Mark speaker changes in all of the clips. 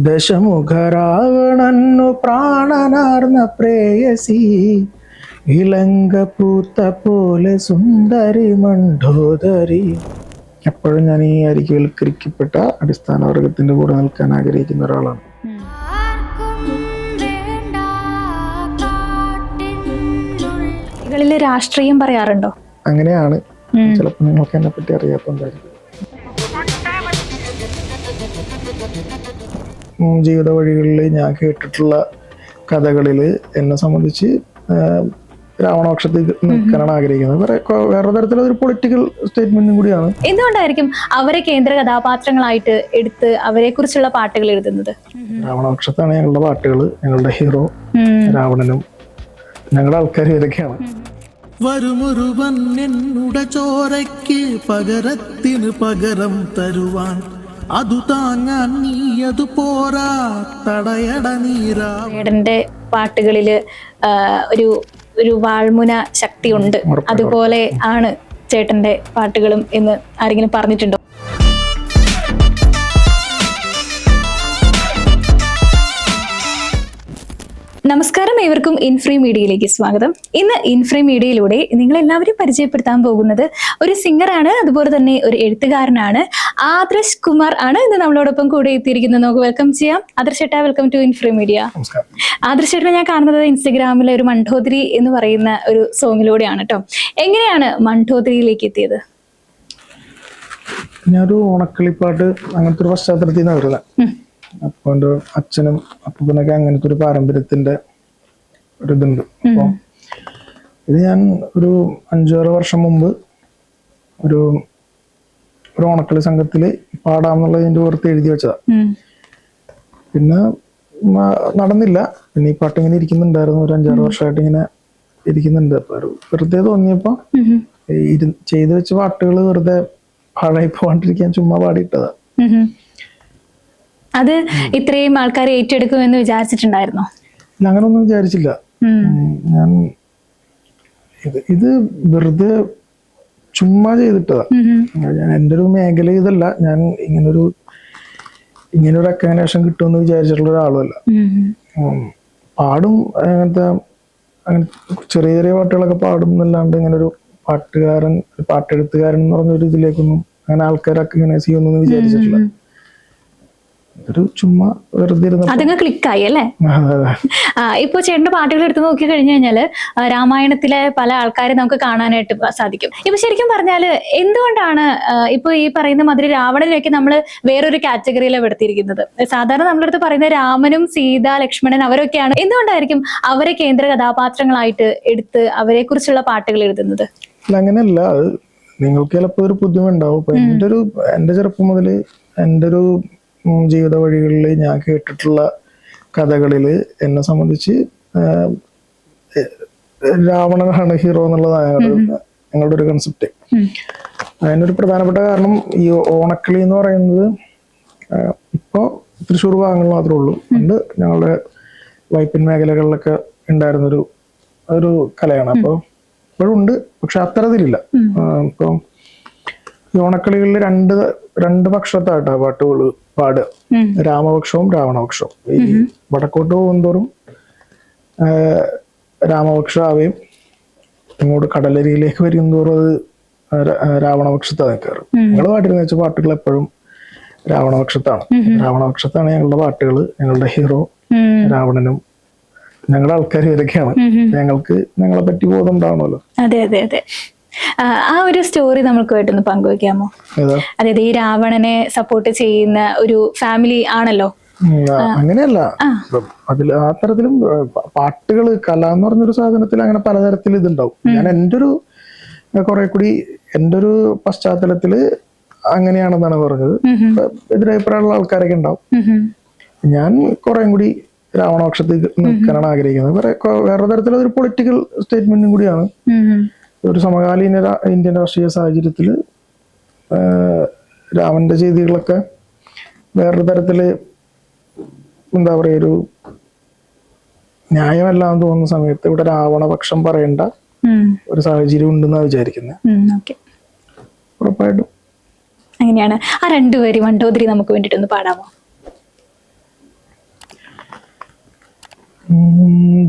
Speaker 1: ദശമുഖരാവണന്നു പ്രാണനാർന്ന പ്രേയസി ഇലങ്ക പൂത്ത പോലെ സുന്ദരി മണ്ഡോദരി. എപ്പോഴും ഞാൻ ഈ അരികവൽക്കരിക്കപ്പെട്ട അടിസ്ഥാന വർഗത്തിന്റെ കൂടെ നിൽക്കാൻ ആഗ്രഹിക്കുന്ന ഒരാളാണ്.
Speaker 2: രാഷ്ട്രീയം പറയാറുണ്ടോ?
Speaker 1: അങ്ങനെയാണ്. ചിലപ്പോൾ നിങ്ങൾക്ക് എന്നെ പറ്റി അറിയാത്തതായിരിക്കും. ജീവിത വഴികളിൽ ഞാൻ കേട്ടിട്ടുള്ള കഥകളിൽ എന്നെ സംബന്ധിച്ച് രാവണപക്ഷത്തിൽ നിൽക്കാനാണ് ആഗ്രഹിക്കുന്നത്. വേറെ തരത്തിലൊരു പൊളിറ്റിക്കൽ സ്റ്റേറ്റ്മെന്റും കൂടിയാണ്.
Speaker 2: എന്തുകൊണ്ടായിരിക്കും അവരെ കേന്ദ്ര കഥാപാത്രങ്ങളായിട്ട് എടുത്ത് അവരെ കുറിച്ചുള്ള പാട്ടുകൾ എഴുതുന്നത്?
Speaker 1: രാവണപക്ഷത്താണ് ഞങ്ങളുടെ പാട്ടുകൾ. ഞങ്ങളുടെ ഹീറോ രാവണനും ഞങ്ങളുടെ ആൾക്കാരും ഇതൊക്കെയാണ്.
Speaker 3: വരുമൊരുവൻ എന്നുടെ ചോരയ്ക്ക് പകരത്തിന് പകരം തരുവാൻ, അതു താങ്ങാൻ നീയതു പോരാ തടയട നീരാ.
Speaker 2: ചേട്ടന്റെ പാട്ടുകളില് ഒരു വാൾമുന ശക്തി ഉണ്ട്, അതുപോലെ ആണ് ചേട്ടന്റെ പാട്ടുകളും എന്ന് ആരെങ്കിലും പറഞ്ഞിട്ടുണ്ടോ? നമസ്കാരം, ഏവർക്കും ഇൻഫ്രീ മീഡിയയിലേക്ക് സ്വാഗതം. ഇന്ന് ഇൻഫ്രീ മീഡിയയിലൂടെ നിങ്ങളെല്ലാവരും പരിചയപ്പെടുത്താൻ പോകുന്നത് ഒരു സിംഗറാണ്, അതുപോലെ തന്നെ ഒരു എഴുത്തുകാരനാണ്. ആദർശ് കുമാർ ആണ് ഇന്ന് നമ്മളോടൊപ്പം കൂടെ എത്തിയിരിക്കുന്നത്. നമുക്ക് വെൽക്കം ചെയ്യാം. ആദർശ് ചേട്ടാ, വെൽക്കം ടു ഇൻഫ്രീ മീഡിയ. ആദർശ് ചേട്ടനെ ഞാൻ കാണുന്നത് ഇൻസ്റ്റഗ്രാമിലെ ഒരു മണ്ഡോദരി എന്ന് പറയുന്ന ഒരു സോങ്ങിലൂടെയാണ് കേട്ടോ. എങ്ങനെയാണ് മണ്ഡോദരിയിലേക്ക് എത്തിയത്?
Speaker 1: ഞാനൊരു ഓണക്കളിപ്പാട്ട് അങ്ങനത്തെ ഒരു പശ്ചാത്തലത്തിൽ നിന്ന് വരുന്നത്. അപ്പൊ എൻ്റെ അച്ഛനും അപ്പനൊക്കെ അങ്ങനത്തെ ഒരു പാരമ്പര്യത്തിന്റെ ഒരിതുണ്ട്. അപ്പൊ ഇത് ഞാൻ ഒരു 5-6 വർഷം മുമ്പ് ഒരു ഓണക്കളി സംഘത്തില് പാടാമെന്നുള്ളതിന്റെ പുറത്ത് എഴുതി വെച്ചതാ. പിന്നെ നടന്നില്ല. പിന്നെ ഈ പാട്ട് ഇങ്ങനെ ഇരിക്കുന്നുണ്ടായിരുന്നു. ഒരു 5-6 വർഷമായിട്ട് ഇങ്ങനെ ഇരിക്കുന്നുണ്ട്. അപ്പൊ വെറുതെ തോന്നിയപ്പോ ചെയ്തു വെച്ച പാട്ടുകൾ വെറുതെ പാഴായി പോകാണ്ടിരിക്കാൻ ചുമ്മാ പാടിയിട്ടതാ.
Speaker 2: അത് ഇത്രയും ആൾക്കാർ ഏറ്റെടുക്കുമെന്ന് വിചാരിച്ചിട്ടുണ്ടായിരുന്നോ?
Speaker 1: അങ്ങനൊന്നും വിചാരിച്ചില്ല. ഞാൻ ഇത് വെറുതെ ചുമ്മാ ചെയ്തിട്ടതാ. ഞാൻ എൻ്റെ ഒരു മേഖല ഇതല്ല. ഞാൻ ഇങ്ങനൊരു റെക്കഗ്നേഷൻ കിട്ടുമെന്ന് വിചാരിച്ചിട്ടുള്ള ഒരാളുമല്ല. പാടും, അങ്ങനെ ചെറിയ ചെറിയ പാട്ടുകളൊക്കെ പാടും എന്നല്ലാണ്ട് ഇങ്ങനെ ഒരു പാട്ടെഴുത്തുകാരൻ എന്ന് പറഞ്ഞൊരു ഇതിലേക്കൊന്നും അങ്ങനെ ആൾക്കാരൊക്കെ ഇങ്ങനെ ചെയ്യുമെന്ന് വിചാരിച്ചിട്ടില്ല. ഒരു ചുമ്മാ വെറുതെ
Speaker 2: അതങ്ങ് ക്ലിക്കായി അല്ലേ? ഇപ്പൊ ചേട്ടന്റെ പാട്ടുകൾ എടുത്ത് നോക്കി കഴിഞ്ഞു കഴിഞ്ഞാല് രാമായണത്തിലെ പല ആൾക്കാരെ നമുക്ക് കാണാനായിട്ട് സാധിക്കും. ഇപ്പൊ ശരിക്കും പറഞ്ഞാല് എന്തുകൊണ്ടാണ് ഇപ്പൊ ഈ പറയുന്ന മാതിരി രാവണനിലേക്ക് നമ്മൾ വേറൊരു കാറ്റഗറിയിലാണ് പെടുത്തിയിരിക്കുന്നത്? സാധാരണ നമ്മുടെ അടുത്ത് പറയുന്ന രാമനും സീത, ലക്ഷ്മണൻ അവരൊക്കെയാണ്. എന്തുകൊണ്ടായിരിക്കും അവരെ കേന്ദ്ര കഥാപാത്രങ്ങളായിട്ട് എടുത്ത് അവരെ കുറിച്ചുള്ള പാട്ടുകൾ എഴുതുന്നത്?
Speaker 1: അങ്ങനെയല്ല, നിങ്ങൾക്ക് ചിലപ്പോൾ ഒരു പുതുമ ഉണ്ടാവും. ഇപ്പൊ എന്റെ ചെറുപ്പം മുതല് എൻ്റെ ഒരു ജീവിത വഴികളിൽ ഞാൻ കേട്ടിട്ടുള്ള കഥകളിൽ എന്നെ സംബന്ധിച്ച് രാവണനാണ് ഹീറോ എന്നുള്ളതാണ് ഞങ്ങളുടെ ഒരു കൺസെപ്റ്റ്. അതിനൊരു പ്രധാനപ്പെട്ട കാരണം ഈ ഓണക്കളി എന്ന് പറയുന്നത് ഇപ്പോ തൃശ്ശൂർ ഭാഗങ്ങളിൽ മാത്രമേ ഉള്ളൂ. പണ്ട് ഞങ്ങളുടെ വൈപ്പിൻ മേഖലകളിലൊക്കെ ഉണ്ടായിരുന്നൊരു കലയാണ്. അപ്പോൾ ഇപ്പോഴും ഉണ്ട്, പക്ഷെ അത്തരത്തിലില്ല. ഇപ്പൊ ഈ ഓണക്കളികളിൽ രണ്ട് പക്ഷത്തായിട്ടാ പാട്ടുകൾ പാടുക. രാമപക്ഷവും രാവണപക്ഷവും. ഈ വടക്കോട്ട് പോകുന്തോറും രാമപക്ഷമാവുകയും ഇങ്ങോട്ട് കടലരിയിലേക്ക് വരും തോറും അത് രാവണപക്ഷത്താണ് നിൽക്കാറ്. ഞങ്ങൾ പാട്ടിരുന്ന വെച്ച പാട്ടുകൾ എപ്പോഴും രാവണപക്ഷത്താണ്. രാവണപക്ഷത്താണ് ഞങ്ങളുടെ പാട്ടുകൾ. ഞങ്ങളുടെ ഹീറോ രാവണനും ഞങ്ങളുടെ ആൾക്കാരും ഇതൊക്കെയാണ്. ഞങ്ങൾക്ക് ഞങ്ങളെ പറ്റി ബോധം ഉണ്ടാവണമല്ലോ.
Speaker 2: അതെ അതെ അതെ. ആ ഒരു സ്റ്റോറി നമ്മൾക്കുമായിട്ടൊന്ന് പങ്കുവെക്കാമോ? അതായത് ഈ രാവണനെ സപ്പോർട്ട് ചെയ്യുന്ന ഒരു ഫാമിലി ആണല്ലോ.
Speaker 1: അങ്ങനെയല്ല, അതിൽ ആ തരത്തിലും പാട്ടുകൾ, കല എന്ന് പറഞ്ഞൊരു സാധനത്തിൽ അങ്ങനെ പലതരത്തിൽ ഇതുണ്ടാവും. ഞാൻ കുറെ കൂടി എൻ്റെ ഒരു പശ്ചാത്തലത്തില് അങ്ങനെയാണെന്നാണ് പറഞ്ഞത്. എതിരഭിപ്രായമുള്ള ആൾക്കാരൊക്കെ ഉണ്ടാവും. ഞാൻ കുറെ കൂടി രാവണപക്ഷത്തിൽ നിൽക്കാനാണ് ആഗ്രഹിക്കുന്നത്. വേറെ തരത്തിലൊരു പൊളിറ്റിക്കൽ സ്റ്റേറ്റ്മെന്റും കൂടിയാണ്. ഒരു സമകാലീന ഇന്ത്യൻ രാഷ്ട്രീയ സാഹചര്യത്തിൽ രാമന്റെ ചെയ്തികളൊക്കെ വേറൊരു തരത്തില് എന്താ പറയുക, ഒരു ന്യായമല്ല എന്ന് തോന്നുന്ന സമയത്ത് ഇവിടെ രാവണപക്ഷം പറയേണ്ട ഒരു സാഹചര്യം ഉണ്ടെന്നാണ് വിചാരിക്കുന്നത്.
Speaker 2: ഉറപ്പായിട്ടും അങ്ങനെയാണ്. ആ രണ്ടുപേരും മണ്ഡോദരി നമുക്ക് വേണ്ടിയിട്ടൊന്ന് പാടാമോ?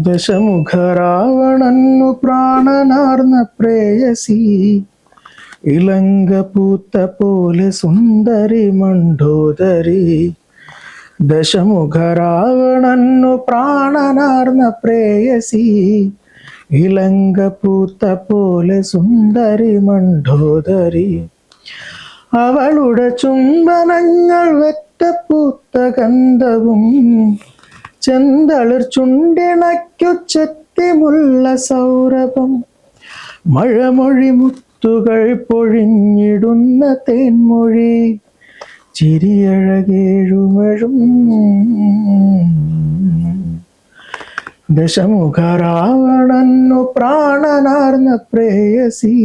Speaker 1: ദശമുഖ രാവണന്നു പ്രാണനാർന്ന പ്രേയസി, ഇളങ്ക പൂത്ത പോലെ സുന്ദരി മണ്ഡോദരി. ദശമുഖ രാവണന്നു പ്രാണനാർന്ന പ്രേയസി, ഇളങ്ക പൂത്ത പോലെ സുന്ദരി മണ്ഡോദരി. അവളുടെ ചുംബനങ്ങൾ വെറ്റപ്പൂത്ത ഗന്ധവും ചെന്തളിർ ചുണ്ടിണയ്ക്കുച്ചത്തി മുല്ല സൗരഭം. മഴമൊഴി മുത്തുകൾ പൊഴിഞ്ഞിടുന്ന തേൻമൊഴി, ചിരിയഴകേഴുമഴും. ദശമുഖ രാവണന്നു പ്രാണനാർന്ന പ്രേയസി,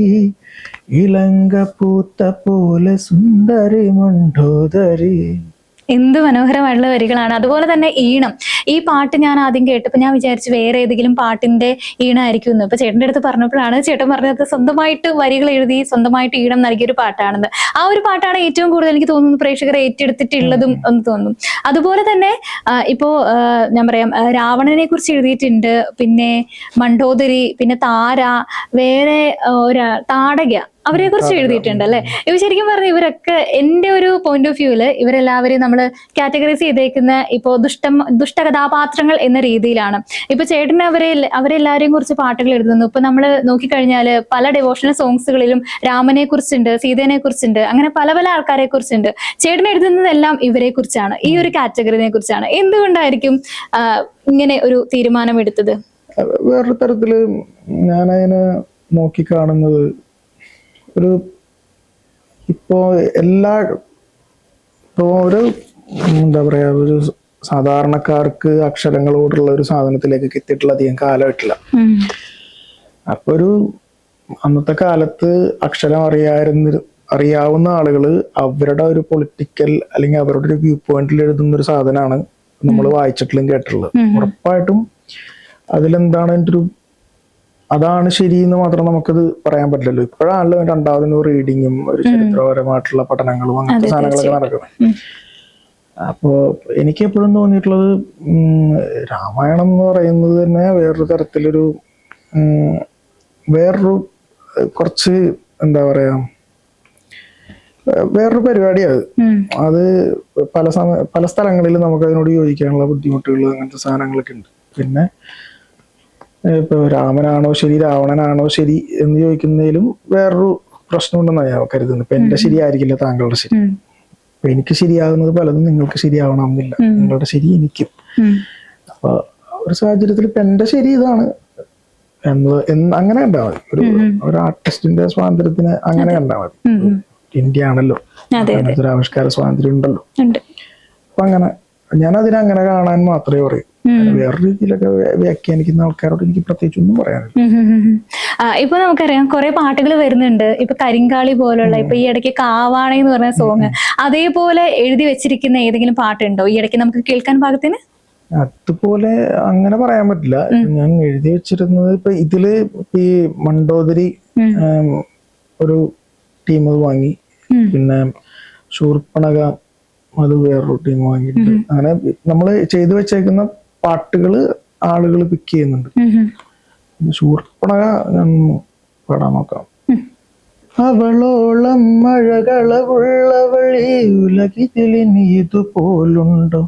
Speaker 1: ഇളങ്ക പൂത്ത പോലെ സുന്ദരി മണ്ഡോദരി.
Speaker 2: എന്ത് മനോഹരമായിട്ടുള്ള വരികളാണ്. അതുപോലെ തന്നെ ഈണം. ഈ പാട്ട് ഞാൻ ആദ്യം കേട്ടപ്പോൾ ഞാൻ വിചാരിച്ചു വേറെ ഏതെങ്കിലും പാട്ടിന്റെ ഈണമായിരിക്കും എന്ന്. ഇപ്പൊ ചേട്ടന്റെ അടുത്ത് പറഞ്ഞപ്പോഴാണ് ചേട്ടൻ പറഞ്ഞത് സ്വന്തമായിട്ട് വരികൾ എഴുതി സ്വന്തമായിട്ട് ഈണം നൽകിയൊരു പാട്ടാണെന്ന്. ആ ഒരു പാട്ടാണ് ഏറ്റവും കൂടുതൽ എനിക്ക് തോന്നുന്നു പ്രേക്ഷകരെ ഏറ്റെടുത്തിട്ടുള്ളതും എന്ന് തോന്നുന്നു. അതുപോലെ തന്നെ ഇപ്പോ ഞാൻ പറയാം, രാവണനെ കുറിച്ച് എഴുതിയിട്ടുണ്ട്, പിന്നെ മണ്ഡോദരി, പിന്നെ താര, വേറെ ഒരു താടക, അവരെ കുറിച്ച് എഴുതിയിട്ടുണ്ട് അല്ലെ. ഇവ ശരിക്കും പറഞ്ഞ ഇവരൊക്കെ എന്റെ ഒരു പോയിന്റ് ഓഫ് വ്യൂവില് ഇവരെല്ലാവരെയും നമ്മൾ കാറ്റഗറൈസ് ചെയ്തേക്കുന്ന ഇപ്പോ ദുഷ്ടകഥാപാത്രങ്ങൾ എന്ന രീതിയിലാണ്. ഇപ്പൊ ചേട്ടന് അവരെല്ലാവരെയും കുറിച്ച് പാട്ടുകൾ എഴുതുന്നു. ഇപ്പൊ നമ്മൾ നോക്കിക്കഴിഞ്ഞാല് പല ഡിവോഷണൽ സോങ്സുകളിലും രാമനെ കുറിച്ചുണ്ട്, സീതേനെ കുറിച്ചുണ്ട്, അങ്ങനെ പല പല ആൾക്കാരെ കുറിച്ചുണ്ട്. ചേട്ടൻ എഴുതുന്നതെല്ലാം ഇവരെ കുറിച്ചാണ്, ഈ ഒരു കാറ്റഗറിനെ കുറിച്ചാണ്. എന്തുകൊണ്ടായിരിക്കും ഇങ്ങനെ ഒരു തീരുമാനം എടുത്തത്?
Speaker 1: വേറൊരു തരത്തില് ഞാനതിനെ നോക്കിക്കാണുന്നത്, ഒരു ഇപ്പോ ഒരു എന്താ പറയാ, ഒരു സാധാരണക്കാർക്ക് അക്ഷരങ്ങളോടുള്ള ഒരു സാധനത്തിലേക്ക് എത്തിയിട്ടുള്ള അധികം കാലമായിട്ടില്ല. അപ്പൊ ഒരു അന്നത്തെ കാലത്ത് അക്ഷരം അറിയാവുന്ന ആളുകള് അവരുടെ ഒരു പൊളിറ്റിക്കൽ അല്ലെങ്കിൽ അവരുടെ ഒരു വ്യൂ പോയിന്റിൽ എഴുതുന്ന ഒരു സാധനമാണ് നമ്മൾ വായിച്ചിട്ടുള്ളതും കേട്ടിട്ടുള്ളത്. ഉറപ്പായിട്ടും അതിലെന്താണ് എൻ്റെ ഒരു അതാണ് ശരിയെന്ന് മാത്രം നമുക്കത് പറയാൻ പറ്റില്ലല്ലോ. ഇപ്പോഴാണല്ലോ രണ്ടാമതൊരു റീഡിങ്ങും ഒരു ചരിത്രപരമായിട്ടുള്ള പഠനങ്ങളും അങ്ങനത്തെ സാധനങ്ങളൊക്കെ നടക്കുന്നത്. അപ്പോ എനിക്ക് എപ്പോഴും തോന്നിയിട്ടുള്ളത് രാമായണം എന്ന് പറയുന്നത് തന്നെ വേറൊരു തരത്തിലൊരു കുറച്ച് എന്താ പറയാ വേറൊരു പരിപാടിയാണ് അത്. പല സ്ഥലങ്ങളിൽ നമുക്ക് അതിനോട് യോജിക്കാനുള്ള ബുദ്ധിമുട്ടുകൾ അങ്ങനത്തെ സാധനങ്ങളൊക്കെ ഉണ്ട്. പിന്നെ ഇപ്പൊ രാമനാണോ ശരി രാവണനാണോ ശരി എന്ന് ചോദിക്കുന്നതിലും വേറൊരു പ്രശ്നമുണ്ടെന്നാണ് ഞാൻ കരുതുന്നത്. ഇപ്പൊ എന്റെ ശരിയായിരിക്കില്ല താങ്കളുടെ ശരി. അപ്പൊ എനിക്ക് ശരിയാകുന്നത് പലതും നിങ്ങൾക്ക് ശരിയാവണമെന്നില്ല, നിങ്ങളുടെ ശരി എനിക്കും. അപ്പൊ ഒരു സാഹചര്യത്തിൽ ഇപ്പൊ എന്റെ ശരി ഇതാണ് അങ്ങനെ കണ്ടാൽ മതി. ഒരു ആർട്ടിസ്റ്റിന്റെ സ്വാതന്ത്ര്യത്തിന് അങ്ങനെ കണ്ടാൽ മതി. ഇന്ത്യ ആണല്ലോ, അങ്ങനത്തെ ഒരു ആവിഷ്കാര സ്വാതന്ത്ര്യം ഉണ്ടല്ലോ. അപ്പൊ അങ്ങനെ ഞാൻ അതിനങ്ങനെ കാണാൻ മാത്രമേ പറയൂ. വേറെ രീതിയിലൊക്കെ വ്യാഖ്യാനിക്കുന്ന ആൾക്കാരോട് എനിക്ക് പ്രത്യേകിച്ച് ഒന്നും പറയാനില്ല.
Speaker 2: ഇപ്പൊ നമുക്കറിയാം കുറെ പാട്ടുകൾ വരുന്നുണ്ട്. ഇപ്പൊ കരിങ്കാളി പോലുള്ള, ഇപ്പൊ ഈ ഇടയ്ക്ക് കാവാണ എന്ന് പറഞ്ഞ സോങ്, അതേപോലെ എഴുതി വെച്ചിരിക്കുന്ന ഏതെങ്കിലും പാട്ടുണ്ടോ ഈ ഇടയ്ക്ക് നമുക്ക് കേൾക്കാൻ പാകത്തിന്?
Speaker 1: അതുപോലെ അങ്ങനെ പറയാൻ പറ്റില്ല. ഞാൻ എഴുതി വെച്ചിരുന്നത് ഇപ്പൊ ഇതില് ഈ മണ്ഡോദരി ഒരു ടീം അത് വാങ്ങി, പിന്നെ ശൂർപ്പണക അത് വേറൊരു ടീം വാങ്ങിയിട്ടുണ്ട്. അങ്ങനെ നമ്മള് ചെയ്തു വെച്ചേക്കുന്ന പാട്ടുകള് ആളുകൾ പിക്ക് ചെയ്യുന്നുണ്ട്. ശൂർപ്പണക ഞാൻ പാടാൻ നോക്കാം. അവളോളം മഴകളവുള്ളവളി ഉലകിതിലിനി ഇതുപോലുണ്ടോ,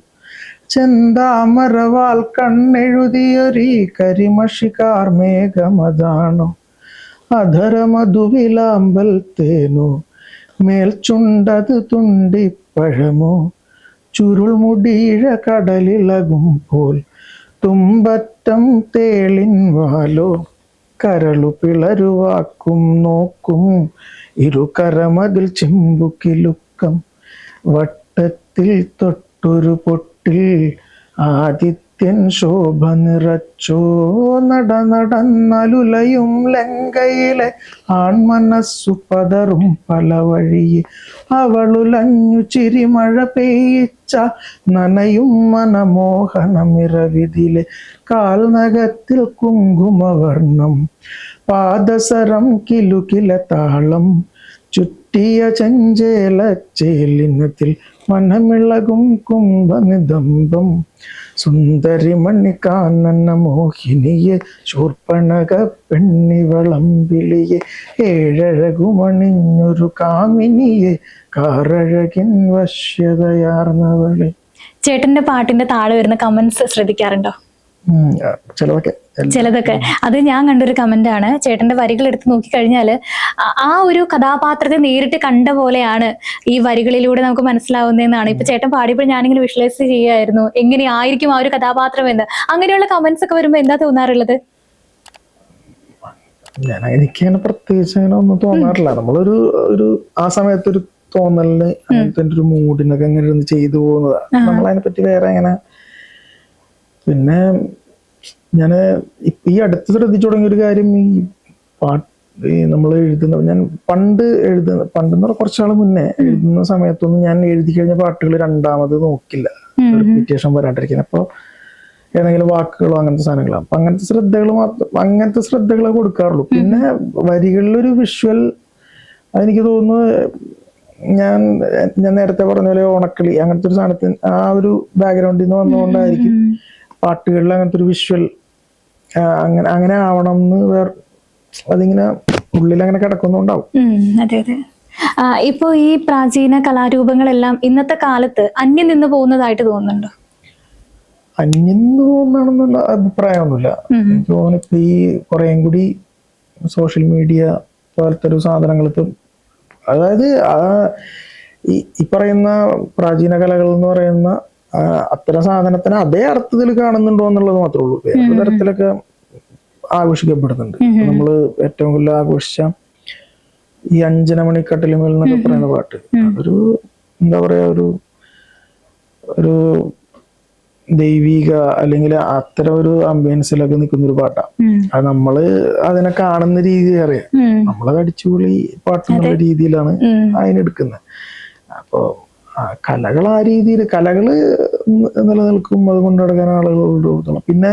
Speaker 1: ചെന്താമരവാൽ കണ്ണെഴുതിയൊരീ കരിമഷിക്കാർ മേഘമതാണോ, അധരമധുവിലാമ്പൽ തേനോ, മേൽച്ചുണ്ടത് തുണ്ടിപ്പഴമോ, ചുരുൾമുടിയിഴ കടലിളകുമ്പോൾ തുമ്പറ്റം തേളിൻ വാലോ, കരളു പിളരുവാക്കും നോക്കും ഇരുകരമതിൽ ചെമ്പുകിലുക്കം, വട്ടത്തിൽ തൊട്ടൊരു പൊട്ടിൽ ആദിത്യൻ ശോഭ നിറച്ചോ, നടന്നലുലയും ലങ്കയിലെ ആൺമനസ്സു പതറും പല വഴിയെ, അവളുലഞ്ഞു ചിരിമഴ പെയ്ച്ച നനയും മനമോഹനമിറവിതിലെ, കാൽനഖത്തിൽ കുങ്കുമവർണം പാദസരം കിലുകില താളം, ചുറ്റിയ ചെഞ്ചേലച്ചേലിനത്തിൽ മനമിളകും കുംഭനിദംബം സുന്ദരി മണിക്കാനന മോഹിനിയെ ശൂർപ്പണക പെണ്ണിവളമ്പിളിയെ ഏഴഴകുമണിഞ്ഞൊരു കാമിനിയെ കാറഴകിൻ വശ്യതയാർന്നവളെ.
Speaker 2: ചേട്ടന്റെ പാട്ടിന്റെ താഴെ വരുന്ന കമന്റ്സ് ശ്രദ്ധിക്കാറുണ്ടോ? ചിലതൊക്കെ അത് ഞാൻ കണ്ടൊരു കമന്റ് ആണ്. ചേട്ടന്റെ വരികൾ എടുത്ത് നോക്കിക്കഴിഞ്ഞാല് ആ ഒരു കഥാപാത്രത്തെ നേരിട്ട് കണ്ട പോലെയാണ് ഈ വരികളിലൂടെ നമുക്ക് മനസ്സിലാവുന്നതെന്നാണ്. ഇപ്പൊ ചേട്ടൻ പാടിയപ്പോൾ ഞാനിങ്ങനെ വിഷ്വലൈസ് ചെയ്യായിരുന്നു എങ്ങനെയായിരിക്കും ആ ഒരു കഥാപാത്രം എന്ന്. അങ്ങനെയുള്ള കമന്റ്സ് ഒക്കെ വരുമ്പോ എന്താ തോന്നാറുള്ളത്?
Speaker 1: എനിക്കങ്ങനെ പ്രത്യേകിച്ച് അങ്ങനെ ഒന്നും തോന്നാറില്ല. നമ്മളൊരു ആ സമയത്തൊരു തോന്നലിന് അങ്ങനത്തെ ഒരു മൂഡിനൊക്കെ അങ്ങനെ ഒന്ന് ചെയ്തു പോകുന്നതാണ്. നമ്മളതിനെ പറ്റി വേറെ അങ്ങനെ. പിന്നെ ഞാന് ഇപ്പൊ ഈ അടുത്ത് ശ്രദ്ധിച്ചു തുടങ്ങിയ ഒരു കാര്യം, ഈ നമ്മൾ എഴുതുന്ന, ഞാൻ പണ്ടെന്ന് പറഞ്ഞാൽ കുറച്ചാൾ മുന്നേ എഴുതുന്ന സമയത്തൊന്നും ഞാൻ എഴുതി കഴിഞ്ഞ പാട്ടുകൾ രണ്ടാമത് നോക്കില്ല, റിപ്പീറ്റേഷൻ വരാണ്ടിരിക്കാൻ. അപ്പൊ ഏതെങ്കിലും വാക്കുകളോ അങ്ങനത്തെ സാധനങ്ങളോ, അപ്പൊ അങ്ങനത്തെ ശ്രദ്ധകളെ കൊടുക്കാറുള്ളൂ. പിന്നെ വരികളിലൊരു വിഷ്വൽ, അതെനിക്ക് തോന്നുന്നു ഞാൻ നേരത്തെ പറഞ്ഞ പോലെ ഓണക്കളി അങ്ങനത്തെ ഒരു സാധനത്തിന് ആ ഒരു ബാക്ക്ഗ്രൗണ്ടിൽ നിന്ന് വന്നുകൊണ്ടായിരിക്കും പാട്ടുകളിൽ അങ്ങനത്തെ ഒരു വിഷ്വൽ അങ്ങനെ ആവണം എന്ന് അതിങ്ങനെ ഉള്ളിൽ അങ്ങനെ കിടക്കുന്നുണ്ടാവും.
Speaker 2: അതെ അതെ. ഇപ്പോ ഈ പ്രാചീന കലാരൂപങ്ങളെല്ലാം ഇന്നത്തെ കാലത്ത് അന്യം നിന്ന് പോകുന്നതായിട്ട് തോന്നുന്നുണ്ടോ?
Speaker 1: അന്യം നിന്ന് പോകുന്നതാണെന്നുള്ള അഭിപ്രായമൊന്നുമില്ല. എനിക്ക് തോന്നുന്നു ഇപ്പൊ ഈ കുറേയും കൂടി സോഷ്യൽ മീഡിയ പോലത്തെ ഒരു സാധനങ്ങൾക്ക്, അതായത് ഈ പറയുന്ന പ്രാചീന കലകൾ എന്ന് പറയുന്ന അത്തരം സാധനത്തിന് അതേ അർത്ഥത്തിൽ കാണുന്നുണ്ടോ എന്നുള്ളത് മാത്രമേ ഉള്ളൂ. വേറെ തരത്തിലൊക്കെ ആഘോഷിക്കപ്പെടുന്നുണ്ട്. നമ്മള് ഏറ്റവും കൂടുതൽ ആഘോഷിച്ച ഈ അഞ്ജനമണിക്കട്ടിലുമേൽ എന്നൊക്കെ പറയുന്ന പാട്ട്, അതൊരു എന്താ പറയാ, ഒരു ദൈവിക അല്ലെങ്കിൽ അത്തരം ഒരു അംബിയൻസിലൊക്കെ നിൽക്കുന്ന ഒരു പാട്ടാണ്. അത് നമ്മള് അതിനെ കാണുന്ന രീതി അറിയാം. നമ്മളത് അടിച്ചുപൊളി പാട്ടെന്നുള്ള രീതിയിലാണ് അതിനെടുക്കുന്നത്. അപ്പൊ കലകൾ ആ രീതിയിൽ കലകള് നിലനിൽക്കും, അത് കൊണ്ടു നടക്കാൻ ആളുകൾ. പിന്നെ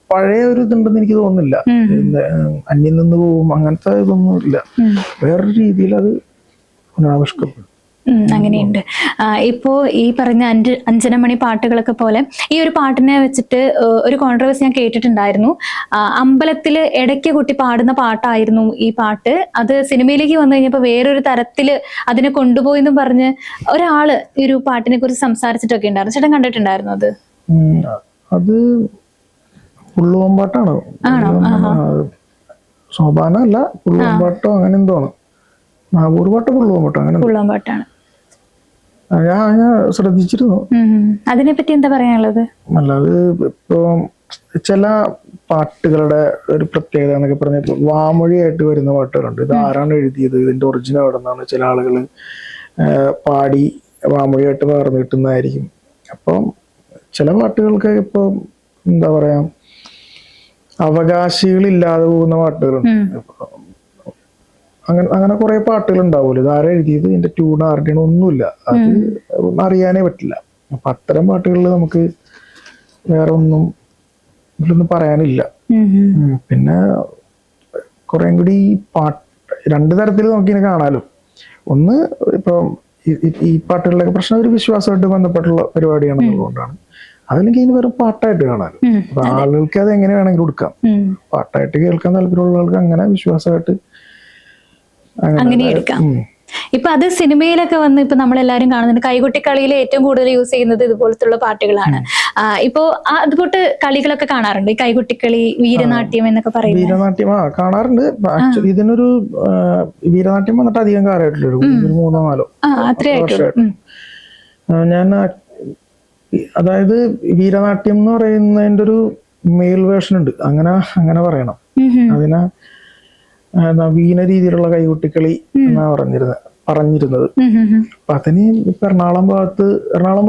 Speaker 1: പഴയ ഒരു ഇതുണ്ടെന്ന് എനിക്ക് തോന്നുന്നില്ല, അന്യം നിന്ന് പോവും അങ്ങനത്തെ ഇതൊന്നും ഇല്ല. വേറൊരു രീതിയിൽ അത് പുനരാവിഷ്കരിക്കും.
Speaker 2: അങ്ങനെയുണ്ട്. ഇപ്പോ ഈ പറഞ്ഞ അഞ്ജനമണി പാട്ടുകളൊക്കെ പോലെ ഈ ഒരു പാട്ടിനെ വെച്ചിട്ട് ഒരു കോൺട്രവേഴ്സി ഞാൻ കേട്ടിട്ടുണ്ടായിരുന്നു. അമ്പലത്തില് ഇടയ്ക്ക് കുട്ടി പാടുന്ന പാട്ടായിരുന്നു ഈ പാട്ട്. അത് സിനിമയിലേക്ക് വന്നു കഴിഞ്ഞപ്പോ വേറൊരു തരത്തില് അതിനെ കൊണ്ടുപോയെന്നും പറഞ്ഞ് ഒരാള് ഈ ഒരു പാട്ടിനെ കുറിച്ച് സംസാരിച്ചിട്ടൊക്കെ ഉണ്ടായിരുന്നു. ചേട്ടൻ കണ്ടിട്ടുണ്ടായിരുന്നു അത്?
Speaker 1: അത് പുള്ളുവമ്പാട്ടാണോ? സോപാനല്ല, പുള്ളുവമ്പാട്ടോ അങ്ങനെ എന്തോണം. നാഗൂർ പാട്ട് പുള്ളുവമ്പാട്ടോ അങ്ങനെ.
Speaker 2: പുള്ളുവമ്പാട്ടാണ്.
Speaker 1: ഞാൻ ശ്രദ്ധിച്ചിരുന്നു.
Speaker 2: അതിനെപ്പറ്റി എന്താ പറയാനുള്ളത്?
Speaker 1: അല്ലാതെ ഇപ്പൊ ചില പാട്ടുകളുടെ ഒരു പ്രത്യേകത എന്നൊക്കെ പറഞ്ഞ വാമൊഴിയായിട്ട് വരുന്ന പാട്ടുകളുണ്ട്. ഇത് ആരാണ് എഴുതിയത്, ഇതിന്റെ ഒറിജിനൽ എവിടെ നിന്നാണ്, ചില ആളുകൾ പാടി വാമൊഴിയായിട്ട് പകർന്നു കിട്ടുന്നതായിരിക്കും. അപ്പം ചില പാട്ടുകൾക്ക് ഇപ്പൊ എന്താ പറയാ, അവകാശികളില്ലാതെ പോകുന്ന പാട്ടുകളുണ്ട്. അങ്ങനെ കുറെ പാട്ടുകൾ ഉണ്ടാവുമല്ലോ. ഇത് ആരാ എഴുതിയത്, ഇതിന്റെ ട്യൂൺ ആരുടെയാണ്, ഒന്നുമില്ല, അത് അറിയാനേ പറ്റില്ല. അപ്പൊ അത്തരം പാട്ടുകളിൽ നമുക്ക് വേറെ ഒന്നും ഇതിലൊന്നും പറയാനില്ല. പിന്നെ കുറെ കൂടി രണ്ട് തരത്തിൽ നമുക്കിങ്ങനെ കാണാലോ. ഒന്ന് ഇപ്പൊ ഈ പാട്ടുകളിലൊക്കെ പ്രശ്നം ഒരു വിശ്വാസമായിട്ട് ബന്ധപ്പെട്ടുള്ള പരിപാടിയാണെന്നുള്ളതുകൊണ്ടാണ്. അതിലേക്ക് ഇനി വെറും പാട്ടായിട്ട് കാണാലോ. അപ്പൊ ആളുകൾക്ക് അത് എങ്ങനെ വേണമെങ്കിലും കൊടുക്കാം. പാട്ടായിട്ട് കേൾക്കാൻ താല്പര്യമുള്ള ആൾക്ക് അങ്ങനെ വിശ്വാസമായിട്ട്
Speaker 2: അങ്ങനെ എടുക്കാം. ഇപ്പൊ അത് സിനിമയിലൊക്കെ വന്ന് ഇപ്പൊ നമ്മളെല്ലാരും കാണുന്നുണ്ട്. കൈകൊട്ടിക്കളിയിൽ ഏറ്റവും കൂടുതൽ യൂസ് ചെയ്യുന്നത് ഇതുപോലത്തുള്ള പാട്ടുകളാണ്. ഇപ്പോ അതുപോട്ട് കളികളൊക്കെ കാണാറുണ്ട്, ഈ കൈകൊട്ടിക്കളി, വീരനാട്യം എന്നൊക്കെ പറയുന്നത്.
Speaker 1: വീരനാട്യം കാണാറുണ്ട്. ഇതിനൊരു വീരനാട്യം വന്നിട്ട് അധികം കാലമായിട്ടില്ല, ഒരു 3-4
Speaker 2: അത്രയായിട്ടുള്ളൂ.
Speaker 1: ഞാൻ അതായത് വീരനാട്യം എന്ന് പറയുന്നതിന്റെ ഒരു മെയിൽ വേർഷൻ ഉണ്ട്, അങ്ങനെ പറയണം. അതിനെ നവീന രീതിയിലുള്ള കൈകൊട്ടിക്കളി എന്നാ പറഞ്ഞിരുന്നത്. അപ്പൊ അതിന് ഇപ്പൊ എറണാകുളം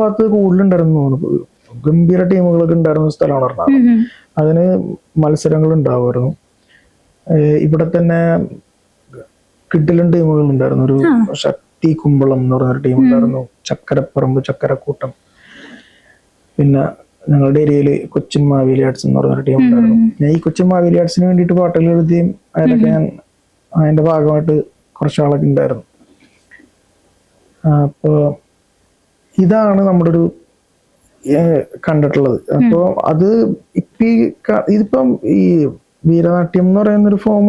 Speaker 1: ഭാഗത്ത് കൂടുതലുണ്ടായിരുന്നു തോന്നുന്നു. ഗംഭീര ടീമുകളൊക്കെ ഉണ്ടായിരുന്ന സ്ഥലമാണ് എറണാകുളം. അതിന് മത്സരങ്ങൾ ഉണ്ടാവുമായിരുന്നു. ഇവിടെ തന്നെ കിഡിലൻ ടീമുകൾ ഉണ്ടായിരുന്നു. ഒരു ശക്തി കുമ്പളം എന്ന് പറഞ്ഞൊരു ടീം ഉണ്ടായിരുന്നു, ചക്കരപ്പറമ്പ്, ചക്കരക്കൂട്ടം. പിന്നെ ഞങ്ങളുടെ ഏരിയയില് കൊച്ചിൻ മാവേലി ആർട്സ് എന്ന് പറഞ്ഞൊരു ടീം ഉണ്ടായിരുന്നു. ഞാൻ ഈ കൊച്ചിൻ മാവേലി ആർട്സിന് വേണ്ടിയിട്ട് പാട്ടുകൾ എഴുതിയും അതിലൊക്കെ ഞാൻ അതിന്റെ ഭാഗമായിട്ട് കുറച്ചാളൊക്കെ ഉണ്ടായിരുന്നു. അപ്പോ ഇതാണ് നമ്മുടെ ഒരു കണ്ടിട്ടുള്ളത്. അപ്പോ അത് ഇതിപ്പം ഈ വീരനാട്യം എന്ന് പറയുന്ന ഒരു ഫോം